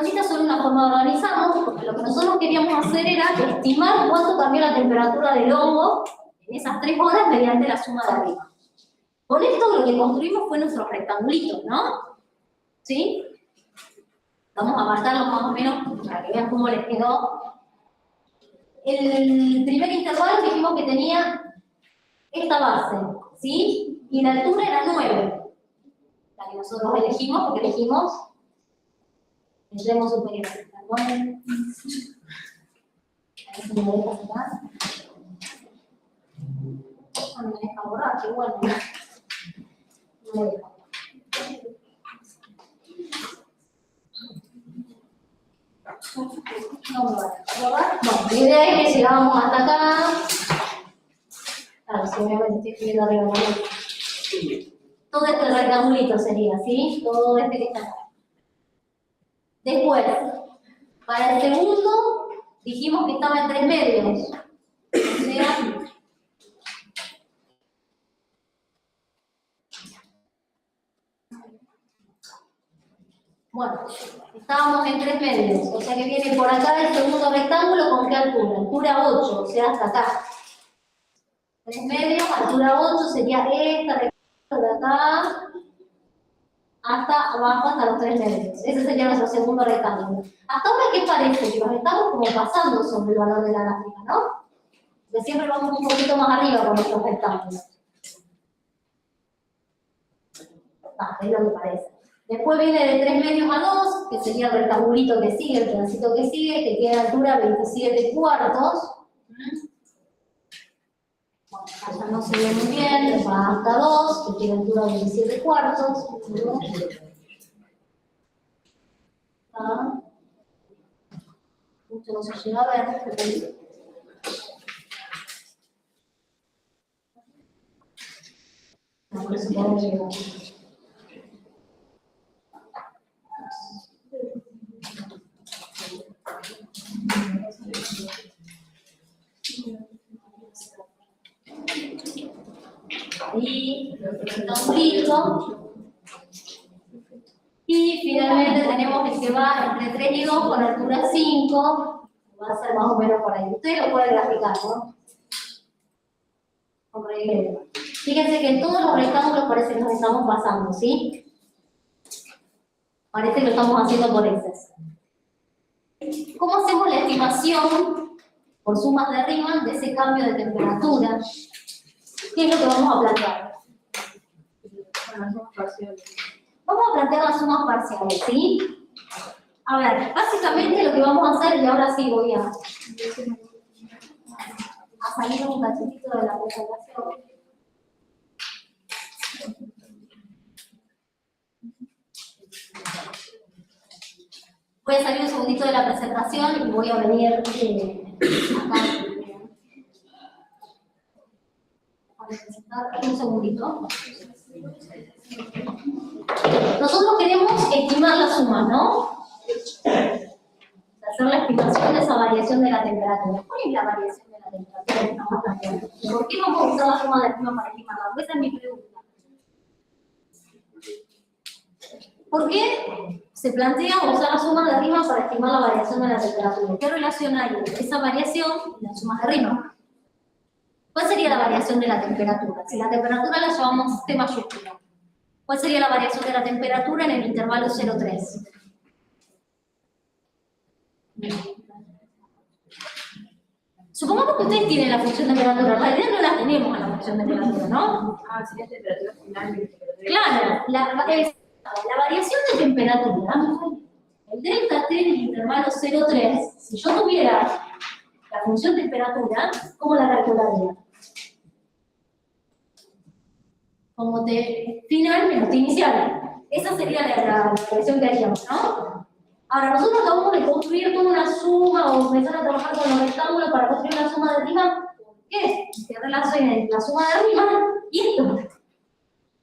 Esta es solo una forma de organizarnos, porque lo que nosotros queríamos hacer era estimar cuánto cambió la temperatura del hongo en esas 3 horas mediante la suma de arriba. Con esto lo que construimos fue nuestros rectangulitos, ¿no? ¿Sí? Vamos a marcarlos más o menos para que vean cómo les quedó. El primer intervalo dijimos que tenía esta base, ¿sí? Y la altura era 9, la que nosotros elegimos, porque elegimos el extremo superior. ¿No? A ver si me deja sacar. No me deja borrar, qué bueno. No me deja. No me va a borrar. Bueno, la idea es que llegábamos hasta acá. Claro, si obviamente estoy escribiendo arriba, ¿no? Todo este rectangulito sería, ¿sí? Todo este que está acá. Después, para el segundo, dijimos que estaba en 3 medios. O sea, bueno, estábamos en 3 medios. O sea que viene por acá el segundo rectángulo, ¿con qué altura? Altura 8, o sea, hasta acá. 3 medios, altura 8 sería esta rectángulo de acá hasta abajo, hasta los 3 medios. Ese sería nuestro segundo rectángulo. Hasta ahora, ¿qué parece? Que nos estamos como pasando sobre el valor de la gráfica, ¿no? Porque siempre vamos un poquito más arriba con nuestros rectángulos. Es lo que parece. Después viene de 3 medios a 2, que sería el rectangulito que sigue, el pedacito que sigue, que tiene altura 27 cuartos. Bueno, acá ya no se ve muy bien, va hasta 2, que tiene altura 27 cuartos. Mucho no se llega a ver. No, por eso podemos llegar. Ahí, rectangulito. Y finalmente tenemos el que va entre 3 y 2 con altura 5. Va a ser más o menos por ahí. Ustedes lo pueden graficar, ¿no? Fíjense que en todos los rectángulos parece que nos estamos pasando, ¿sí? Parece que lo estamos haciendo por exceso. ¿Cómo hacemos la estimación por sumas de Riemann de ese cambio de temperatura? ¿Qué es lo que vamos a plantear? Las sumas parciales. Vamos a plantear las sumas parciales, ¿sí? A ver, básicamente lo que vamos a hacer, y ahora sí voy a salir un cachetito de la presentación. Voy a salir un segundito de la presentación y voy a venir acá. Un segundito. Nosotros queremos estimar la suma, ¿no? Hacer la estimación de esa variación de la temperatura. ¿Cuál es la variación de la temperatura que estamos planteando? ¿Por qué vamos a usar la suma de Riemann para estimarla? Esa es mi pregunta. ¿Por qué se plantea usar la suma de Riemann para estimar la variación de la temperatura? ¿Qué relación hay entre esa variación y la suma de Riemann? ¿Cuál sería la variación de la temperatura? Si la temperatura la llamamos T mayúscula, ¿cuál sería la variación de la temperatura en el intervalo 0,3? Supongamos que ustedes tienen la función de temperatura, en realidad no la tenemos a la función de temperatura, ¿no? Ah, sí, la temperatura final. Claro, la variación de temperatura, el delta T en el intervalo 0,3, si yo tuviera la función de temperatura, ¿cómo la calcularía? Como T final menos T inicial. Esa sería la variación que haríamos, ¿no? Ahora, nosotros acabamos de construir toda una suma o empezar a trabajar con los rectángulos para construir una suma de Riemann. ¿Por qué? ¿Qué relación entre la suma de Riemann y esto?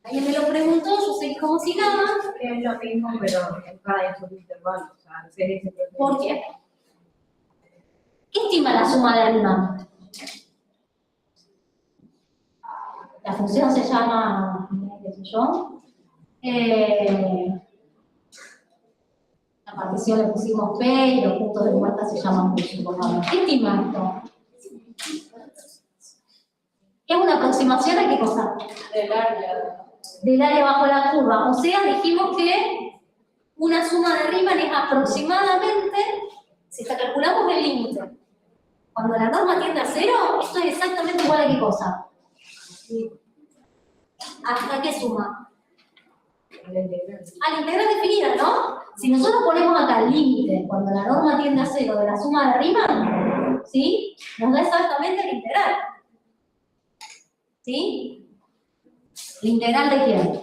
Alguien me lo preguntó, yo sé cómo se llama. Es lo mismo, pero en cada esos intervalos. O sea, hacer ese proceso. ¿Por qué? ¿Qué estima la suma de Riemann? La función se llama, qué sé yo, la la partición le pusimos P y los puntos de vuelta se llaman Q, supongamos. ¿Qué estima esto? Es una aproximación a qué cosa? Del área bajo la curva. O sea, dijimos que una suma de Riemann es aproximadamente, si calculamos el límite, cuando la norma tiende a 0, esto es exactamente igual a qué cosa. ¿Hasta qué suma? A la integral definida, ¿no? Si nosotros ponemos acá el límite cuando la norma tiende a 0 de la suma de Riemann, ¿sí? Nos da exactamente la integral. ¿Sí? ¿La integral de quién?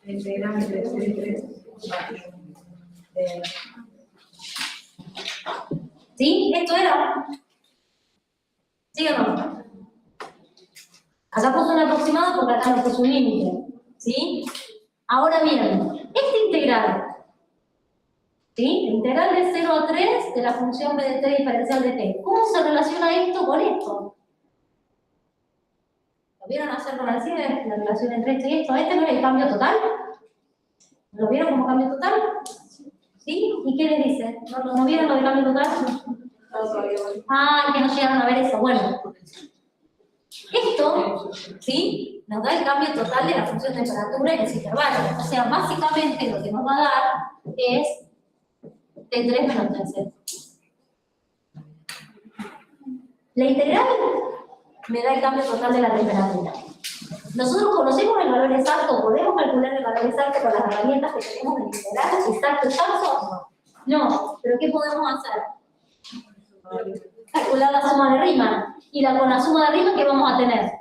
La integral de 3. ¿Sí? ¿Esto era? ¿Sí o no? Acá puso un aproximado porque acá no puso un límite. ¿Sí? Ahora bien, esta integral, ¿sí? La integral de 0 a 3 de la función b de t diferencial de t. ¿Cómo se relaciona esto con esto? ¿Lo vieron hacer con Alcides? La relación entre esto y esto. ¿Este no es el cambio total? ¿Lo vieron como cambio total? ¿Sí? ¿Y qué les dice? ¿No vieron lo de cambio total? Ah, que no llegaron a ver eso. Bueno. Esto, ¿sí? Nos da el cambio total de la función de temperatura en ese intervalo. O sea, básicamente lo que nos va a dar es T3 menos T0. La integral me da el cambio total de la temperatura. Nosotros conocemos el valor exacto, podemos calcular el valor exacto con las herramientas que tenemos de la integral, exacto y falso. No, pero ¿qué podemos hacer? Calcular la suma de Riemann. Y con la suma de Riemann, ¿qué vamos a tener?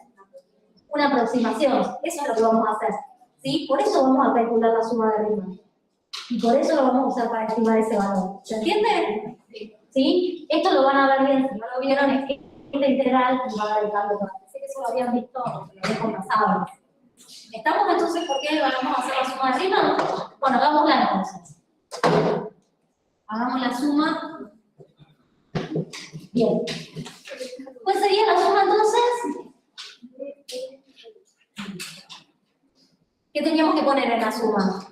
Una aproximación. Eso es lo que vamos a hacer. ¿Sí? Por eso vamos a calcular la suma de Riemann. Y por eso lo vamos a usar para estimar ese valor. ¿Se entiende? ¿Sí? Esto lo van a ver bien. Si no lo vieron, es que esta integral va a dar el cambio total. Sé que eso lo habían visto, lo habían conversado. ¿Estamos entonces por qué vamos a hacer la suma de Riemann? Bueno, hagámosla entonces. Hagamos la suma. Bien. ¿Cuál sería la suma entonces? ¿Qué teníamos que poner en la suma?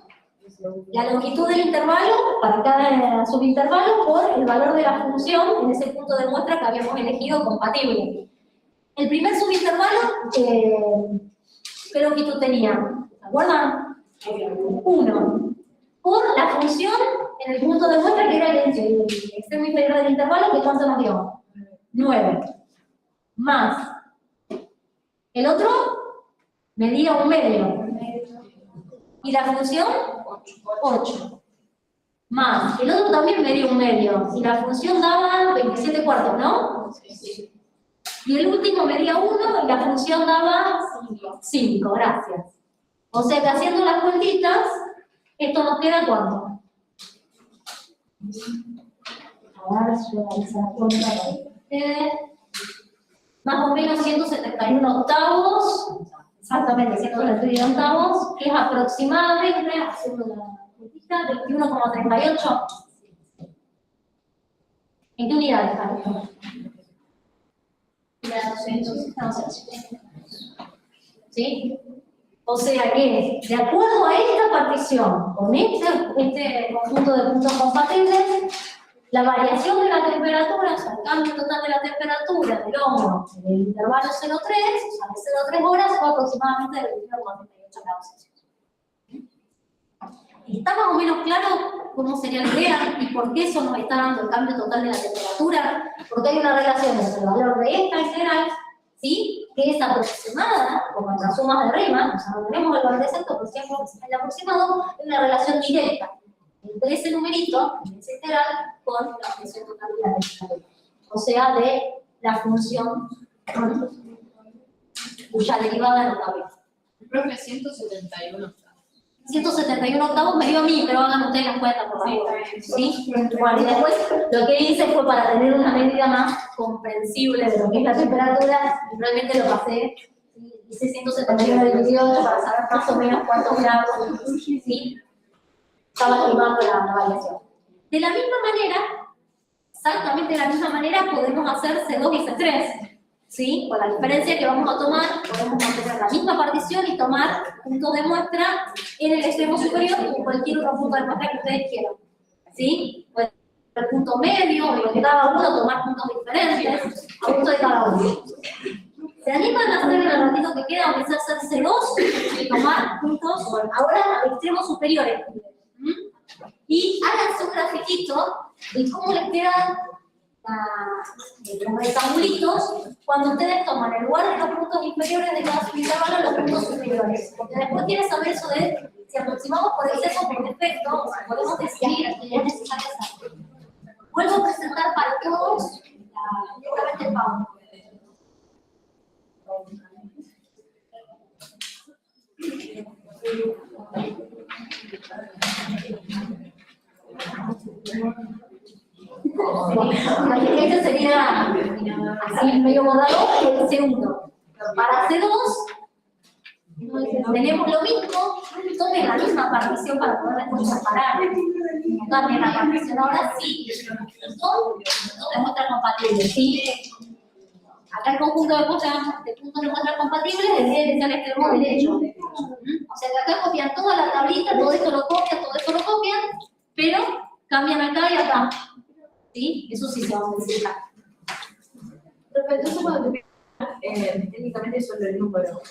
La longitud del intervalo para cada subintervalo por el valor de la función en ese punto de muestra que habíamos elegido compatible. El primer subintervalo, ¿qué longitud tenía? ¿Se acuerdan? 1. Por la función en el punto de muestra que era el extremo inferior del intervalo, que ¿cuánto nos dio? 9. Más. El otro medía 1/2. ¿Y la función? 8. Más. El otro también medía 1/2. Y la función daba 27/4, ¿no? Y el último medía 1 y la función daba 5. Gracias. O sea que haciendo las cuentitas, esto nos queda ¿cuánto? A ver, yo voy a hacer la cuenta. Más o menos 171 octavos, exactamente 171 octavos, que es aproximadamente, haciendo la cuentita, 21,38. ¿En qué unidad está esto? ¿Sí? O sea que, de acuerdo a esta partición, con este conjunto de puntos compatibles, la variación de la temperatura, o sea, el cambio total de la temperatura del hongo en el intervalo 0,3, o sea, de 0,3 horas, fue aproximadamente de 21,38 grados Celsius. ¿Está más o menos claro cómo sería la idea y por qué eso nos está dando el cambio total de la temperatura? Porque hay una relación entre el valor de esta integral, ¿sí? Que es aproximada con nuestras sumas de Riemann, o sea, no tenemos el valor exacto, pero siempre el aproximado, es una relación directa entre ese numerito, esa integral, con la función total de la temperatura. O sea, de la función cuya derivada no cabe. El profe, 171 octavos. 171 octavos me dio a mí, pero hagan ustedes las cuentas, por favor. ¿Sí? Bueno, y después lo que hice fue para tener una medida más comprensible de lo que es la temperatura, y realmente lo pasé, hice 171 dividido 8 para saber más o menos cuántos grados, ¿sí? Estaba estimando la variación. De la misma manera, exactamente de la misma manera, podemos hacer C2 y C3. ¿Sí? Con la diferencia que vamos a tomar, podemos mantener la misma partición y tomar puntos de muestra en el extremo superior o cualquier otro punto de muestra que ustedes quieran. ¿Sí? Pueden el punto medio, o de cada uno tomar puntos diferentes, a gusto de cada uno. ¿Se animan a hacer en el ratito que queda, aunque sea hacerse dos y tomar puntos ahora a extremos superiores? Y háganse un grafiquito de cómo les quedan los rectangulitos cuando ustedes toman en lugar de los puntos inferiores de cada subintervalo los puntos superiores. Porque después quieren saber eso de si aproximamos por exceso o por defecto, o si podemos decidir que es necesario hacer. Vuelvo a presentar para todos la PowerPoint. Este sería así medio bordado el segundo. Para C2 tenemos lo mismo, tomen la misma partición para poder después comparar. Cambien la partición ahora sí. Son de muestra compatibles, ¿sí? Acá el conjunto de puntos de muestra compatibles es el extremo derecho. O sea que acá copian toda la tablita, todo esto lo copian, pero cambian acá y acá. ¿Sí? Eso sí se va a modificar. Entonces, cuando técnicamente solo el número.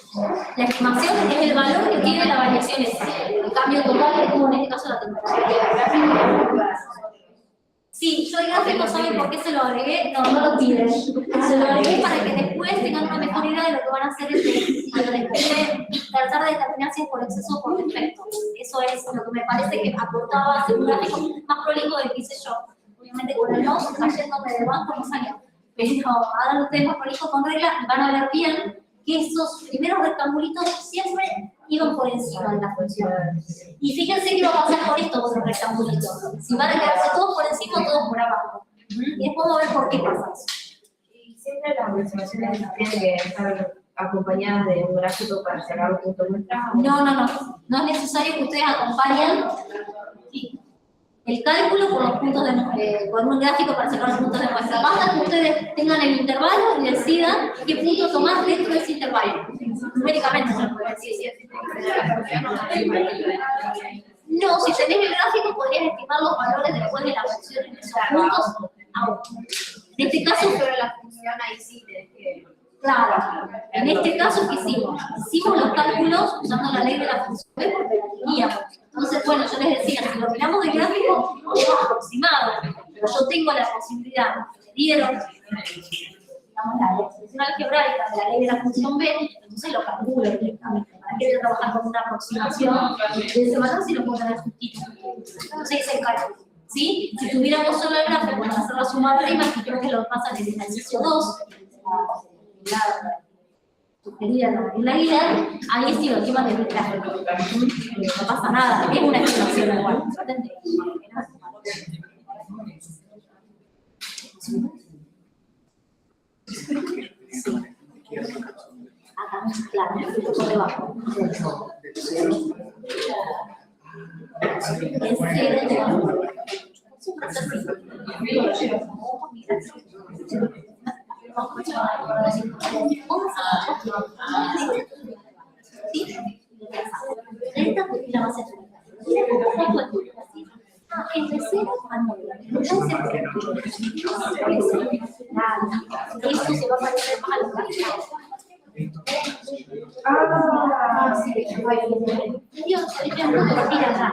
La estimación es el valor que tiene la variación esa. El cambio total es como en este caso la temperatura. Sí, yo el gráfico, ¿saben por qué se lo agregué? No lo tiren. Se lo agregué para que después tengan una mejor idea de lo que van a hacer cuando les pide tratar de determinar si es por exceso o por defecto. Eso es lo que me parece que aportaba a hacer un gráfico más prolijo del que hice yo. Obviamente con el mouse cayéndome de banco no salía. Pero hagan ustedes más prolijo con regla y van a ver bien que esos primeros rectangulitos siempre iban por encima de la función. Y fíjense qué va a pasar con esto con los rectangulitos. Si van a quedarse todos por encima o todos por abajo. Y después vamos a ver por qué pasa eso. Y siempre las aproximaciones tienen que estar acompañadas de un gráfico para sacar un punto de muestra. No es necesario que ustedes acompañen el cálculo por los puntos con un gráfico para sacar los puntos de muestra. Basta que ustedes tengan el intervalo y decidan qué punto tomar dentro de ese intervalo. Numéricamente se lo pueden decir. No, si tenés el gráfico podrías estimar los valores después de la función en esos puntos. En este caso, pero la función ahí sí tenés que... Claro, en este caso, ¿qué hicimos? Hicimos los cálculos usando la ley de la función B porque la teníamos. Entonces, bueno, yo les decía, si lo miramos del gráfico, es aproximado, pero yo tengo la posibilidad, me dieron, digamos, la expresión algebraica de la ley de la función B, entonces lo calculo directamente. ¿Para qué voy a trabajar con una aproximación de ese valor si lo puedo tener justito? Entonces, hice el cálculo. ¿Sí? Si tuviéramos solo el gráfico para hacer la suma prima, que creo que lo pasa en el ejercicio 2, sugerida en la guía, ahí sí lo llevan de gráfico. No pasa nada, es una estimación igual. Acá, claro, por debajo. Esta es la base es de 0 a 9. Eso se va a parecer más a los gráficos. Dios, mira acá.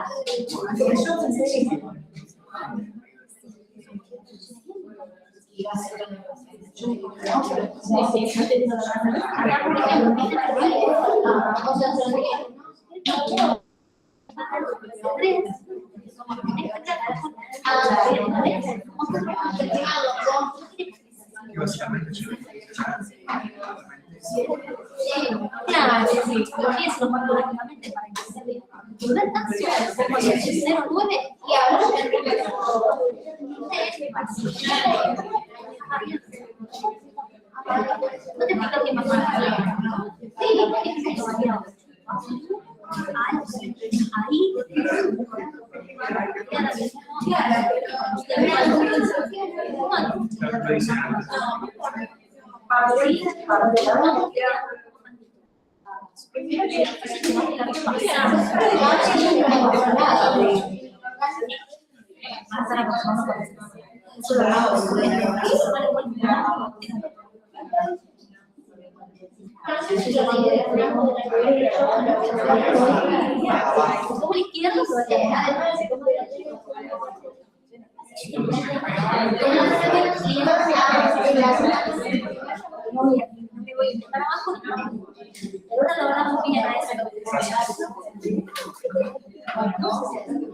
Claro, sí, porque eso lo marco gráficamente para que se vea. Primer canción, 0,9 y ahora no te explico qué pasa. Ahí.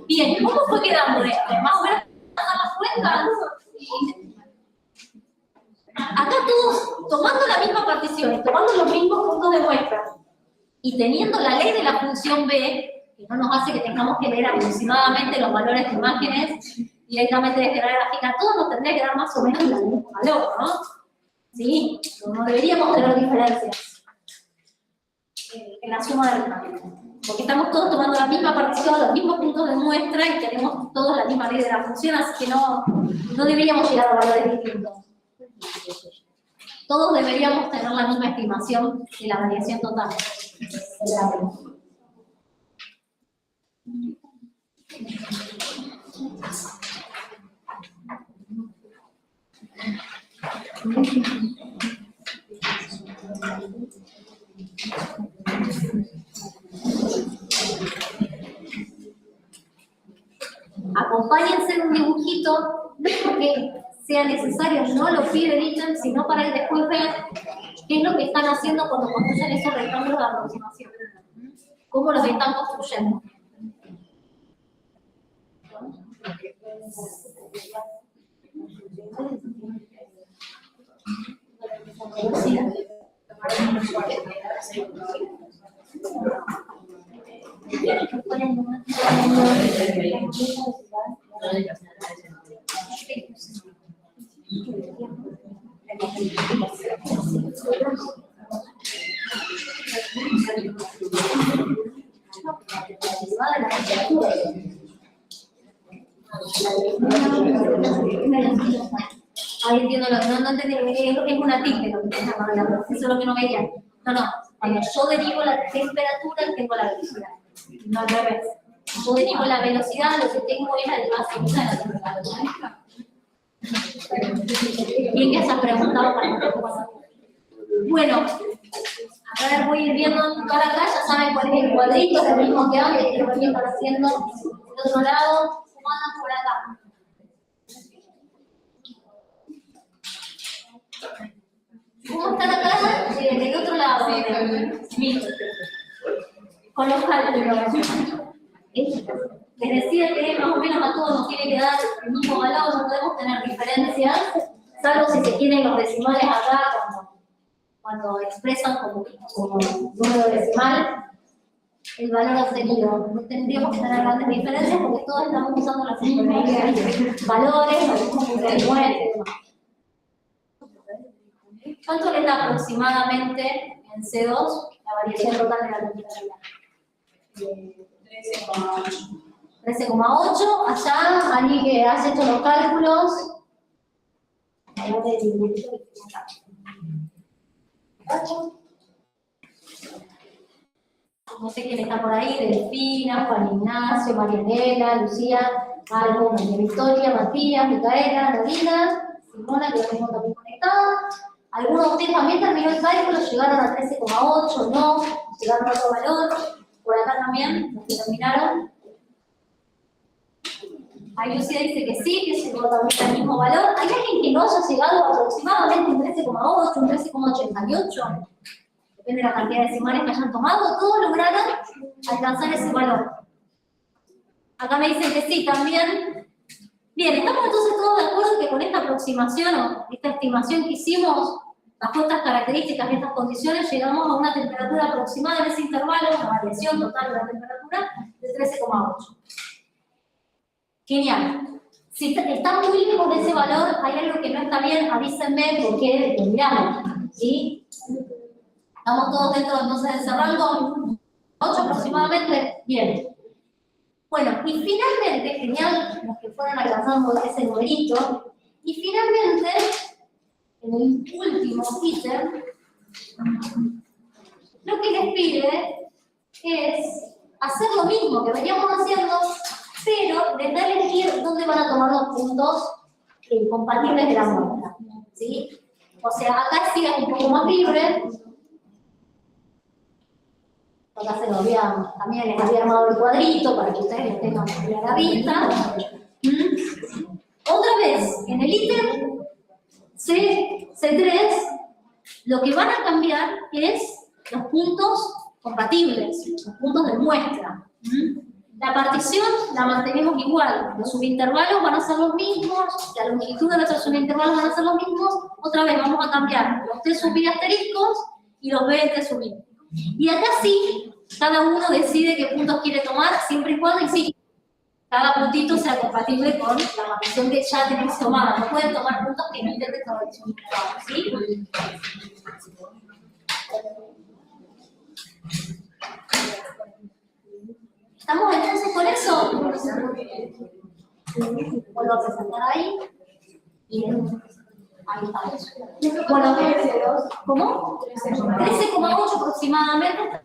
Bien, ¿cómo fue quedando esto? Más o menos, ¿das cuenta? Acá todos tomando la misma partición, tomando los mismos puntos de muestra y teniendo la ley de la función B, que no nos hace que tengamos que leer aproximadamente los valores de imágenes directamente desde la gráfica, todos nos tendría que dar más o menos el mismo valor, ¿no? ¿Sí? No deberíamos tener diferencias en la suma de imágenes, porque estamos todos tomando la misma partición, los mismos puntos de muestra y tenemos todos la misma ley de la función, así que no deberíamos llegar a valores distintos. Todos deberíamos tener la misma estimación de la variación total. Acompáñense en un dibujito, no es porque sea necesario, no lo pide el ítem, sino para que después vean qué es lo que están haciendo cuando construyen esos rectángulos de aproximación. Cómo los están construyendo. Ahí entiendo, no entendí, es una tilde lo que está hablando, eso es lo que no veía. No, cuando yo derivo la temperatura, tengo la velocidad, no al revés. Yo derivo la velocidad, lo que tengo es la división de la temperatura. Bien que se ha preguntado para qué pasa. Bueno, a ver, voy a ir viendo para acá, ya saben cuál es el cuadrito, es el mismo que antes, que es lo que están haciendo del otro lado, ¿cómo andan por acá? ¿Cómo están acá? Del otro lado, con los cálculos. Les decía que más o menos a todos nos tiene que dar el mismo valor, no podemos tener diferencias, salvo si se quieren los decimales acá cuando expresan como número decimal el valor obtenido. No tendríamos que tener grandes diferencias porque todos estamos usando los mismos valores, los mismos puntos de muestra y demás. ¿Cuánto le da aproximadamente en C2 la variación total de la temperatura? 13,8. 13,8. Allá, alguien que haya hecho los cálculos. No sé quién está por ahí, Delfina, Juan Ignacio, Marianela, Lucía, Marco, María Victoria, Matías, Micaela, Davina, Simona, que la tengo también conectada. Algunos de ustedes también terminó el cálculo, llegaron a 13,8, no, llegaron a otro valor. Por acá también, los que terminaron. Ahí Lucía dice que sí, que llegó también al mismo valor. ¿Hay alguien que no haya llegado a aproximadamente un 13,8, un 13,88? Depende de la cantidad de decimales que hayan tomado, todos lograron alcanzar ese valor. Acá me dicen que sí también. Bien, estamos entonces todos de acuerdo que con esta aproximación o esta estimación que hicimos, bajo estas características y estas condiciones, llegamos a una temperatura aproximada en ese intervalo, una variación total de la temperatura de 13,8. Genial. Si está muy lejos de ese valor, hay algo que no está bien, avísenme porque lo miramos. ¿Sí? ¿Estamos todos dentro entonces de ese rango? 8 aproximadamente. Bien. Bueno, y finalmente, genial, los que fueron alcanzando ese numerito, y finalmente en el último ítem, lo que les pide es hacer lo mismo que veníamos haciendo, pero les da a elegir dónde van a tomar los puntos compatibles de la muestra, ¿sí? O sea, acá sí es un poco más libre. Acá se lo había, también les había armado el cuadrito para que ustedes lo tengan a la vista. Otra vez, en el ítem C3, lo que van a cambiar es los puntos compatibles, los puntos de muestra. La partición la mantenemos igual, los subintervalos van a ser los mismos, la longitud de nuestros subintervalos van a ser los mismos. Otra vez vamos a cambiar los T sub I asteriscos y los B de T sub I. Y acá sí, cada uno decide qué puntos quiere tomar, siempre y cuando, y sí, cada puntito sea compatible con la partición que ya tenéis tomada. No pueden tomar puntos que no intenten todo el subintervalo, ¿sí? ¿Estamos entonces con eso? Vuelvo a presentar ahí. Y ahí está. Bueno, ¿cómo? 13,8 aproximadamente.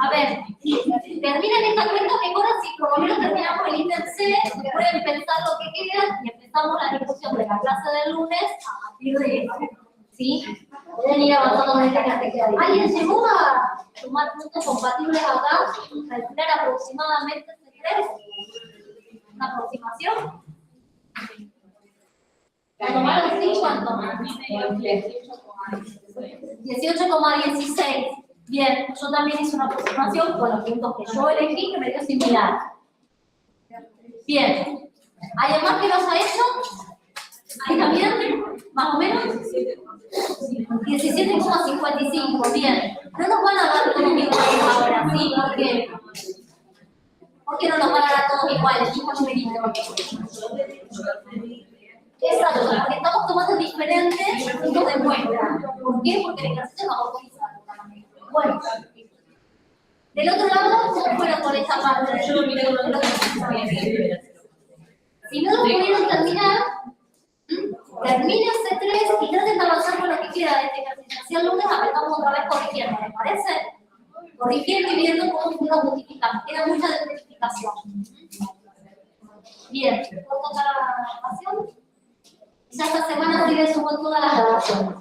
A ver, si terminan esta cuenta mejor, si por lo menos terminamos el ítem C, pueden pensar lo que quieran y empezamos la discusión de la clase del lunes a partir de eso. ¿Sí? Pueden ir avanzando en esta clase. ¿Alguien llegó a tomar puntos compatibles acá? Calcular aproximadamente C3. ¿Una aproximación? ¿La tomaron 5 cuánto? 18,16. Bien, yo también hice una aproximación con los puntos que yo elegí, que me dio similar. Bien. ¿Hay más que los ha hecho? ¿Ahí también? ¿Más o menos? 17,55. Bien. No nos van a dar todos iguales ahora, ¿sí? ¿Por qué no nos van a dar todos iguales? Exacto, porque estamos tomando diferentes puntos de muestra. ¿Por qué? Porque el ejercicio nos autoriza. Bueno, del otro lado, ¿cómo fueron con esta parte? Yo lo miré con el otro. Si no lo pudieron terminar, terminen C3 y traten de avanzar con lo que queda de este ejercicio. Si el lunes arrancamos otra vez corrigiendo, ¿les parece? Corrigiendo y viendo cómo lo justificamos. Queda mucha justificación. Bien, ¿puedo tocar la grabación? Ya esta semana sí le subo todas las grabaciones.